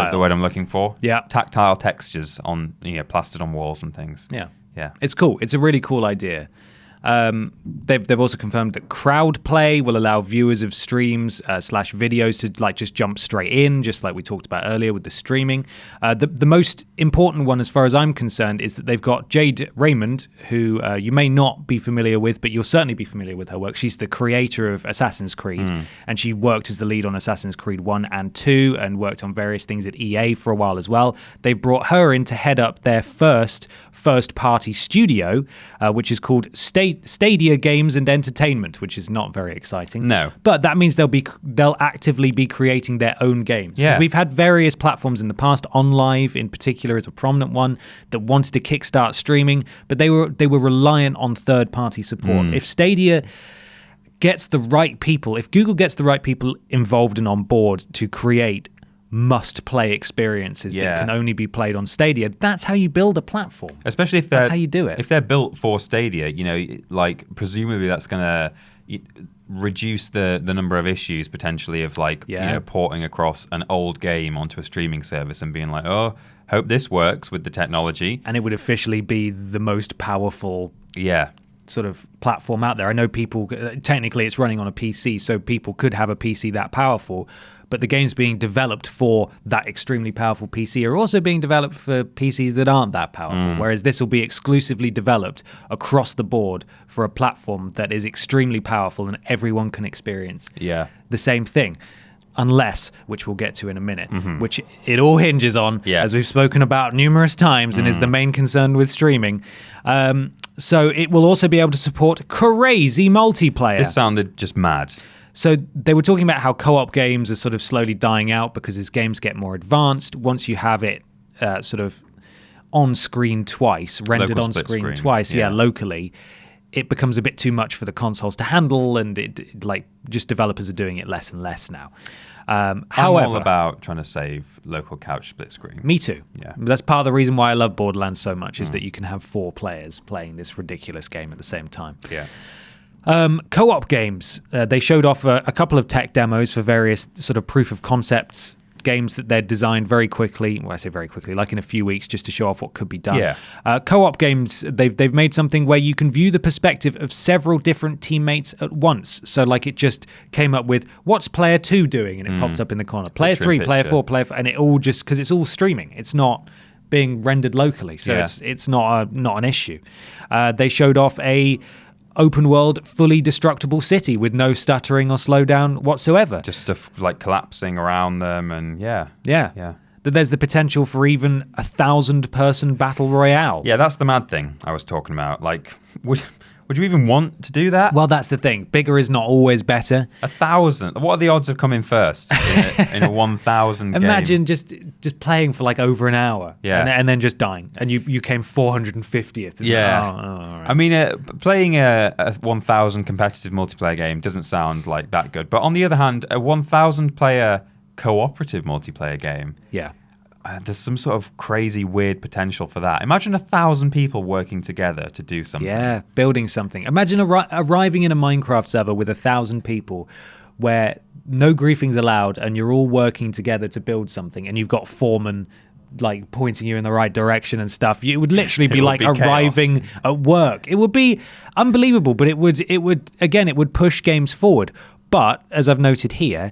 is the word I'm looking for. Yeah. Tactile textures on plastered on walls and things. Yeah. It's cool. It's a really cool idea. They've also confirmed that crowd play will allow viewers of streams / videos to like just jump straight in, just like we talked about earlier with the streaming. The most important one, as far as I'm concerned, is that they've got Jade Raymond, who you may not be familiar with, but you'll certainly be familiar with her work. She's the creator of Assassin's Creed, and she worked as the lead on Assassin's Creed 1 and 2, and worked on various things at EA for a while as well. They've brought her in to head up their first-party studio, which is called Stadia Games and Entertainment, which is not very exciting. No. But that means they'll actively be creating their own games. Yeah. We've had various platforms in the past, OnLive in particular is a prominent one, that wanted to kickstart streaming, but they were reliant on third-party support. If Stadia gets the right people, if Google gets the right people involved and on board to create must-play experiences that can only be played on Stadia, that's how you build a platform. Especially if that's how you do it. If they're built for Stadia, like presumably that's going to reduce the number of issues potentially of like porting across an old game onto a streaming service and being like, oh, hope this works with the technology. And it would officially be the most powerful sort of platform out there. I know people, technically it's running on a PC, so people could have a PC that powerful, but the games being developed for that extremely powerful PC are also being developed for PCs that aren't that powerful, whereas this will be exclusively developed across the board for a platform that is extremely powerful and everyone can experience the same thing. Unless, which we'll get to in a minute, which it all hinges on, as we've spoken about numerous times and is the main concern with streaming. So it will also be able to support crazy multiplayer. This sounded just mad. So they were talking about how co-op games are sort of slowly dying out because as games get more advanced, once you have it sort of on screen twice, rendered on screen twice, locally, it becomes a bit too much for the consoles to handle, and just developers are doing it less and less now. I'm However, all about trying to save local couch split screen. me too. Yeah. That's part of the reason why I love Borderlands so much, is that you can have 4 players playing this ridiculous game at the same time. Yeah. Co-op games. They showed off a couple of tech demos for various sort of proof of concept games that they're designed very quickly. Well, I say very quickly, like in a few weeks, just to show off what could be done. Yeah. Co-op games, they've made something where you can view the perspective of several different teammates at once. So like it just came up with, what's player 2 doing? And it popped up in the corner. Player 3, player 4, player 5, and it all just, because it's all streaming. It's not being rendered locally. So it's not an issue. They showed off a open world, fully destructible city with no stuttering or slowdown whatsoever. Just stuff like collapsing around them, and yeah. That there's the potential for even 1,000-person battle royale. Yeah, that's the mad thing I was talking about. Like, would you even want to do that? Well, that's the thing. Bigger is not always better. 1,000. What are the odds of coming first in a 1,000 game? Imagine just playing for like over an hour, and then just dying, and you came 450th. Yeah. All right. I mean, playing a 1,000 competitive multiplayer game doesn't sound like that good. But on the other hand, a 1,000 player cooperative multiplayer game, there's some sort of crazy, weird potential for that. Imagine 1,000 people working together to do something. Yeah, building something. Imagine arriving in a Minecraft server with 1,000 people where no griefing's allowed and you're all working together to build something, and you've got foremen like pointing you in the right direction and stuff. It would literally be like arriving at work. It would be unbelievable, but it would push games forward. But as I've noted here,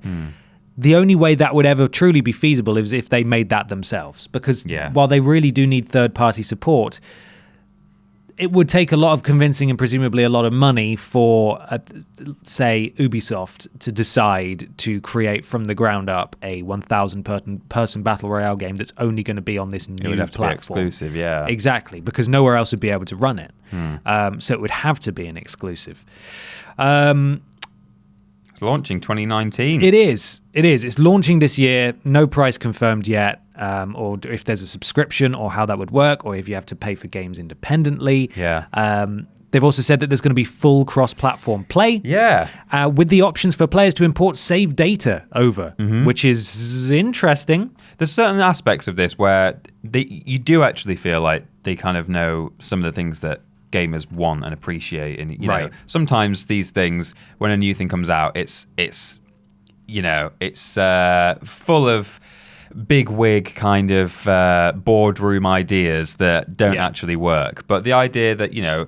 the only way that would ever truly be feasible is if they made that themselves. Because while they really do need third-party support, it would take a lot of convincing and presumably a lot of money for, say, Ubisoft to decide to create from the ground up a 1,000-person battle royale game that's only going to be on this new platform. It would have to be exclusive, yeah. Exactly, because nowhere else would be able to run it. So it would have to be an exclusive. It's launching 2019. It is. It's launching this year. No price confirmed yet, or if there's a subscription, or how that would work, or if you have to pay for games independently. Yeah. They've also said that there's going to be full cross-platform play. Yeah. With the options for players to import save data over, which is interesting. There's certain aspects of this where you do actually feel like they kind of know some of the things that gamers want and appreciate, and you know, sometimes these things, when a new thing comes out, it's full of big wig kind of boardroom ideas that don't actually work. But the idea that, you know,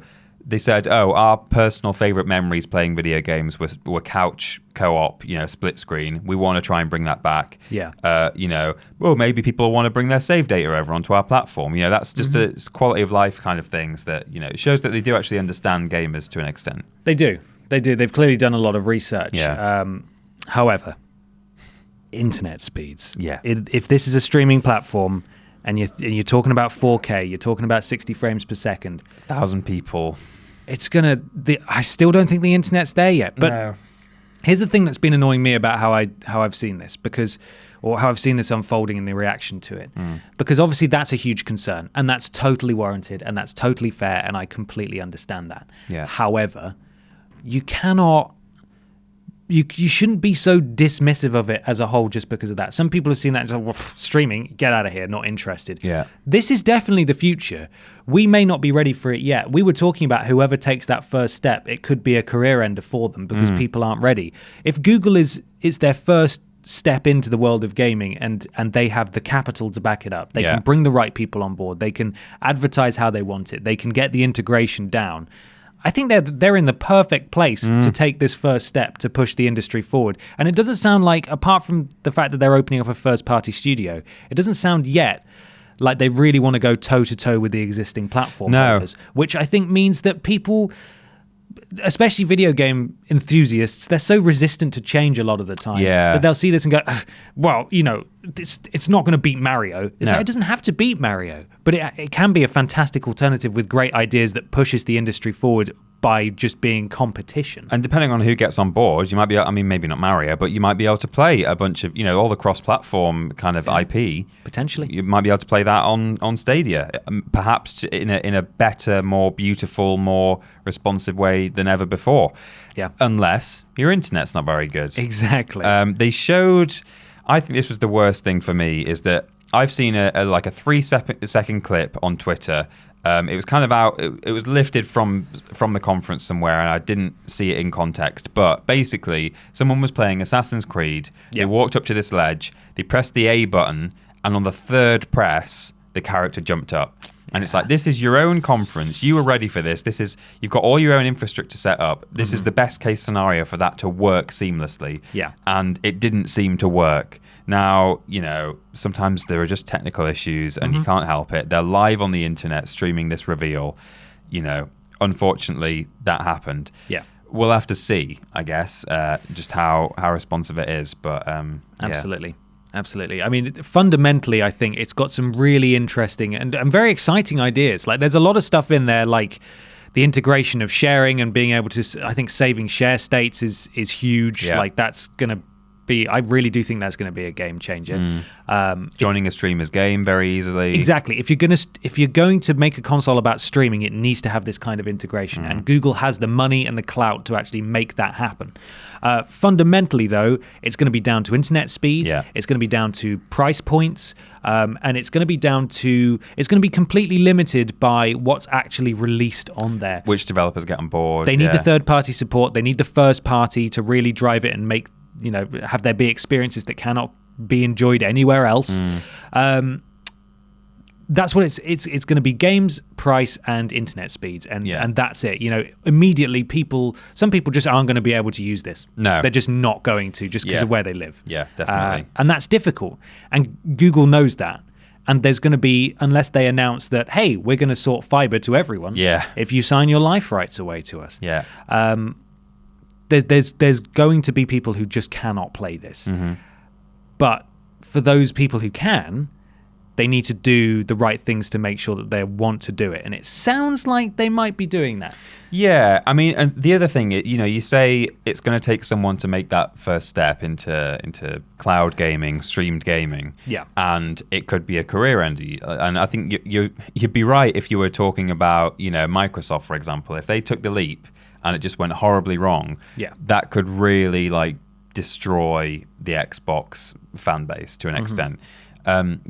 they said, our personal favorite memories playing video games were couch co-op, you know, split screen. We want to try and bring that back. Yeah. You know, maybe people want to bring their save data over onto our platform. You know, that's just a quality of life kind of things that, you know, it shows that they do actually understand gamers to an extent. They do. They've clearly done a lot of research. Yeah. However, internet speeds. Yeah. If this is a streaming platform and you're talking about 4K, you're talking about 60 frames per second. 1,000 people. It's gonna. I still don't think the internet's there yet. But here's the thing that's been annoying me about how I've seen this, or how I've seen this unfolding in the reaction to it. Because obviously that's a huge concern, and that's totally warranted, and that's totally fair, and I completely understand that. Yeah. However, you cannot. You shouldn't be so dismissive of it as a whole just because of that. Some people have seen that and just like, well, streaming, get out of here, not interested. Yeah. This is definitely the future. We may not be ready for it yet. We were talking about whoever takes that first step, it could be a career ender for them because people aren't ready. If Google is their first step into the world of gaming and they have the capital to back it up, they can bring the right people on board, they can advertise how they want it, they can get the integration down. I think they're in the perfect place to take this first step to push the industry forward. And it doesn't sound like, apart from the fact that they're opening up a first-party studio, it doesn't sound yet like they really want to go toe-to-toe with the existing platform holders, which I think means that people, especially video game enthusiasts, they're so resistant to change a lot of the time that they'll see this and go, well, you know, it's not going to beat Mario. It doesn't have to beat Mario, but it can be a fantastic alternative with great ideas that pushes the industry forward by just being competition. And depending on who gets on board, you might be, I mean, maybe not Mario, but you might be able to play a bunch of, all the cross-platform kind of IP. Potentially. You might be able to play that on Stadia, perhaps in a better, more beautiful, more responsive way than ever before. Yeah. Unless your internet's not very good. Exactly. They showed, I think this was the worst thing for me, is that I've seen a 3-second clip on Twitter. It was kind of out. It was lifted from the conference somewhere, and I didn't see it in context. But basically, someone was playing Assassin's Creed. Yeah. They walked up to this ledge. They pressed the A button, and on the third press, the character jumped up. And it's like, this is your own conference. You were ready for this. You've got all your own infrastructure set up. This is the best case scenario for that to work seamlessly. Yeah. And it didn't seem to work. Now, sometimes there are just technical issues and you can't help it. They're live on the internet streaming this reveal. Unfortunately, that happened. Yeah. We'll have to see, I guess, just how responsive it is. But Absolutely. Yeah. Absolutely. I mean, fundamentally, I think it's got some really interesting and very exciting ideas. Like, there's a lot of stuff in there, like the integration of sharing and being able to, I think saving share states is huge. Yeah. Like, that's going to be, I really do think that's going to be a game changer. Joining a streamer's game very easily. Exactly. If you're going to make a console about streaming, it needs to have this kind of integration, and Google has the money and the clout to actually make that happen. Fundamentally, though, it's going to be down to internet speed. Yeah. It's going to be down to price points, and it's going to be it's going to be completely limited by what's actually released on there. Which developers get on board. They need the third-party support. They need the first party to really drive it and make, have there be experiences that cannot be enjoyed anywhere else. That's what it's going to be: games, price, and internet speeds, and that's it. Immediately some people just aren't going to be able to use this. No, they're just not going to, just because of where they live. Yeah, definitely. And that's difficult, and Google knows that. And there's going to be, unless they announce that, hey, we're going to sort fiber to everyone. Yeah. If you sign your life rights away to us. Yeah. There's going to be people who just cannot play this. But for those people who can, they need to do the right things to make sure that they want to do it. And it sounds like they might be doing that. Yeah. I mean, and the other thing, you say it's going to take someone to make that first step into cloud gaming, streamed gaming. Yeah. And it could be a career ender. And I think you'd be right if you were talking about, Microsoft, for example. If they took the leap and it just went horribly wrong, that could really destroy the Xbox fan base to an extent.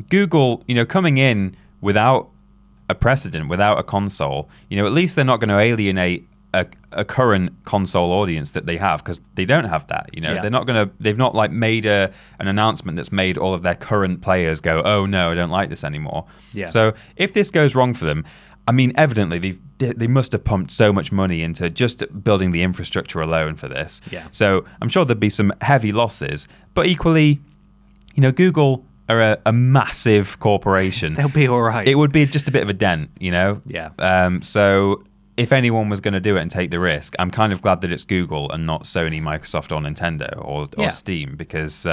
Google, coming in without a precedent, without a console, at least they're not going to alienate a current console audience that they have, because they don't have that. They're not going to. They've not made an announcement that's made all of their current players go, "Oh no, I don't like this anymore." Yeah. So if this goes wrong for them, I mean, evidently they must have pumped so much money into just building the infrastructure alone for this. Yeah. So I'm sure there'd be some heavy losses, but equally, Google are a massive corporation. They'll be all right. It would be just a bit of a dent, Yeah. So if anyone was going to do it and take the risk, I'm kind of glad that it's Google and not Sony, Microsoft, or Nintendo or Steam, because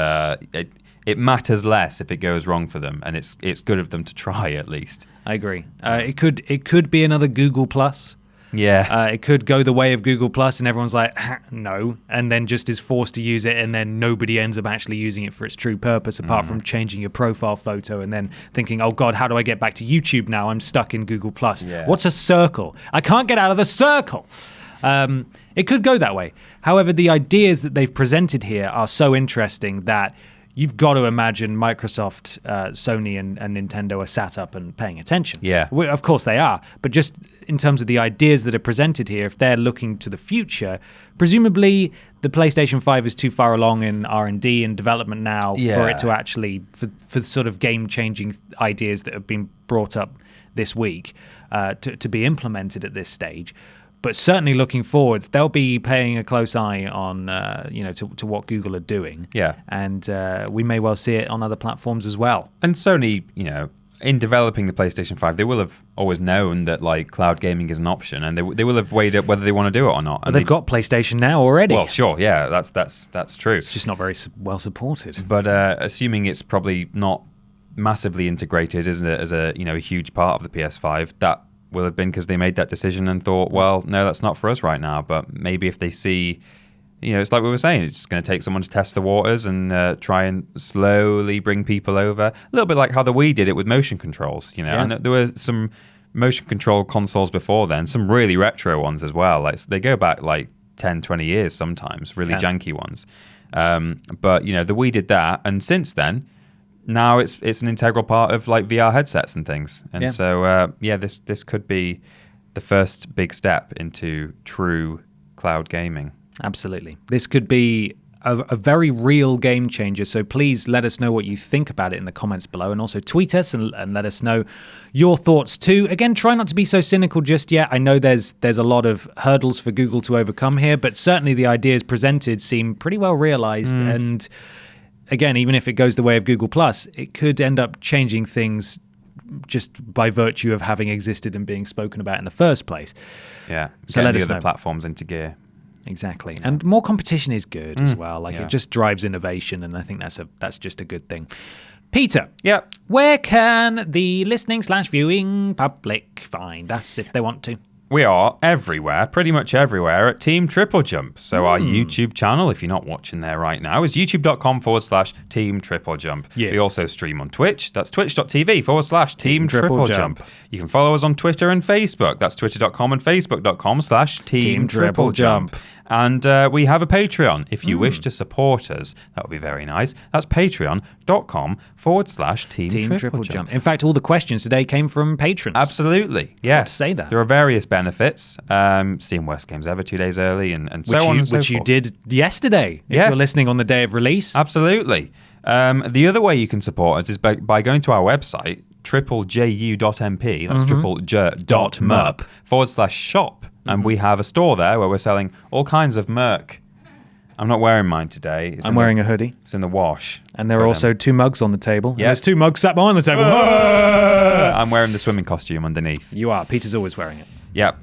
it matters less if it goes wrong for them, and it's good of them to try at least. I agree. It could be another Google Plus. Yeah. It could go the way of Google Plus, and everyone's like, no, and then just is forced to use it, and then nobody ends up actually using it for its true purpose, apart from changing your profile photo and then thinking, oh God, how do I get back to YouTube now? I'm stuck in Google Plus. Yeah. What's a circle? I can't get out of the circle. It could go that way. However, the ideas that they've presented here are so interesting that you've got to imagine Microsoft, Sony, and Nintendo are sat up and paying attention. Yeah. Of course they are. But just in terms of the ideas that are presented here, if they're looking to the future, presumably the PlayStation 5 is too far along in R&D and development now for it to actually, for sort of game-changing ideas that have been brought up this week to be implemented at this stage. But certainly looking forwards, they'll be paying a close eye on, to what Google are doing. Yeah. And we may well see it on other platforms as well. And Sony, in developing the PlayStation 5, they will have always known that cloud gaming is an option, and they will have weighed up whether they want to do it or not. But they've got PlayStation now already. Well, sure, yeah, that's true. It's just not very well supported. But assuming it's probably not massively integrated as a huge part of the PS5, that will have been because they made that decision and thought, well, no, that's not for us right now. But maybe if they see, it's like we were saying, it's going to take someone to test the waters and try and slowly bring people over. A little bit like how the Wii did it with motion controls. And there were some motion control consoles before then, some really retro ones as well. Like they go back like 10, 20 years sometimes, really janky ones. But the Wii did that, and since then, now it's an integral part of like VR headsets and things. And so this could be the first big step into true cloud gaming. Absolutely. This could be a very real game changer. So please let us know what you think about it in the comments below, and also tweet us and let us know your thoughts too. Again, try not to be so cynical just yet. I know there's a lot of hurdles for Google to overcome here, but certainly the ideas presented seem pretty well realized. And again, even if it goes the way of Google Plus, it could end up changing things just by virtue of having existed and being spoken about in the first place. Yeah. So let let the us other know. Platforms into gear. Exactly. And more competition is good as well. Like Yeah. it just drives innovation, and I think that's just a good thing. Peter, Yep. where can the listening/viewing public find us if they want to? We are everywhere, pretty much everywhere at Team TripleJump. So our YouTube channel, if you're not watching there right now, is youtube.com/Team TripleJump. Yeah. We also stream on Twitch. That's twitch.tv/Team TripleJump. You can follow us on Twitter and Facebook. That's twitter.com and facebook.com/Team TripleJump. And we have a Patreon. If you wish to support us, that would be very nice. That's patreon.com/Team TripleJump. In fact, all the questions today came from patrons. Absolutely. Yes. to say that. There are various benefits. Seeing Worst Games Ever 2 days early and so on and so Which you forth. did yesterday, if Yes. you're listening on the day of release. Absolutely. The other way you can support us is by going to our website, triplejU.mp, that's triplej.mup/shop. And we have a store there where we're selling all kinds of merch. I'm not wearing mine today. I'm wearing a hoodie. It's in the wash. And there are also 2 mugs on the table. Yeah. And there's 2 mugs sat behind the table. I'm wearing the swimming costume underneath. You are. Peter's always wearing it. Yep.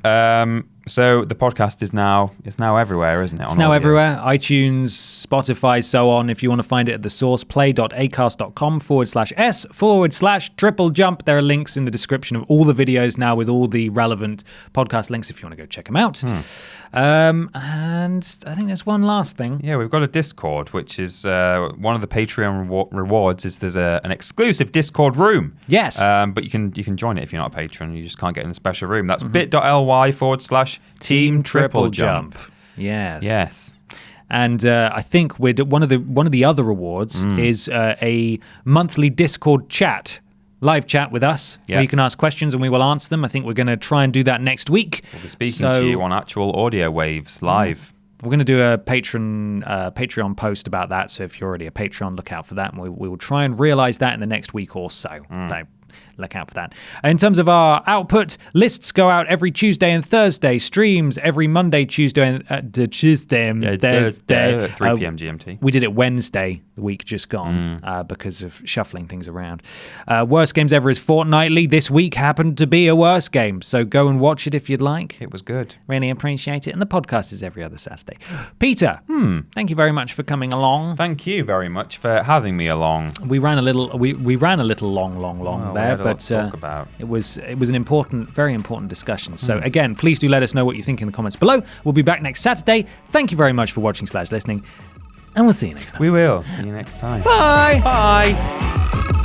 So the podcast is now everywhere, isn't it? It's now everywhere. iTunes, Spotify, so on. If you want to find it at the source, play.acast.com/s/TripleJump. There are links in the description of all the videos now with all the relevant podcast links if you want to go check them out. And I think there's one last thing. Yeah, we've got a Discord, which is one of the Patreon rewards is there's an exclusive Discord room. Yes. But you can join it if you're not a patron. You just can't get in the special room. That's bit.ly/Team TripleJump. Yes. Yes. And I think one of the other rewards is a monthly Discord chat. Live chat with us, where you can ask questions and we will answer them. I think we're going to try and do that next week. We'll be speaking to you on actual audio waves live. We're going to do a Patreon post about that. So if you're already a Patreon, look out for that. And we will try and realize that in the next week or so. So look out for that. In terms of our output, lists go out every Tuesday and Thursday. Streams every Monday, Tuesday, and Thursday. At 3 p.m. GMT. We did it Wednesday, the week just gone, because of shuffling things around. Worst Games Ever is fortnightly. This week happened to be a worst game, so go and watch it if you'd like. It was good. Really appreciate it. And the podcast is every other Saturday. Peter, thank you very much for coming along. Thank you very much for having me along. We ran a little long We there, had a lot but to talk about. it was an important, very important discussion. So again, please do let us know what you think in the comments below. We'll be back next Saturday. Thank you very much for watching / listening, and we'll see you next time. We will. See you next time. Bye. Bye.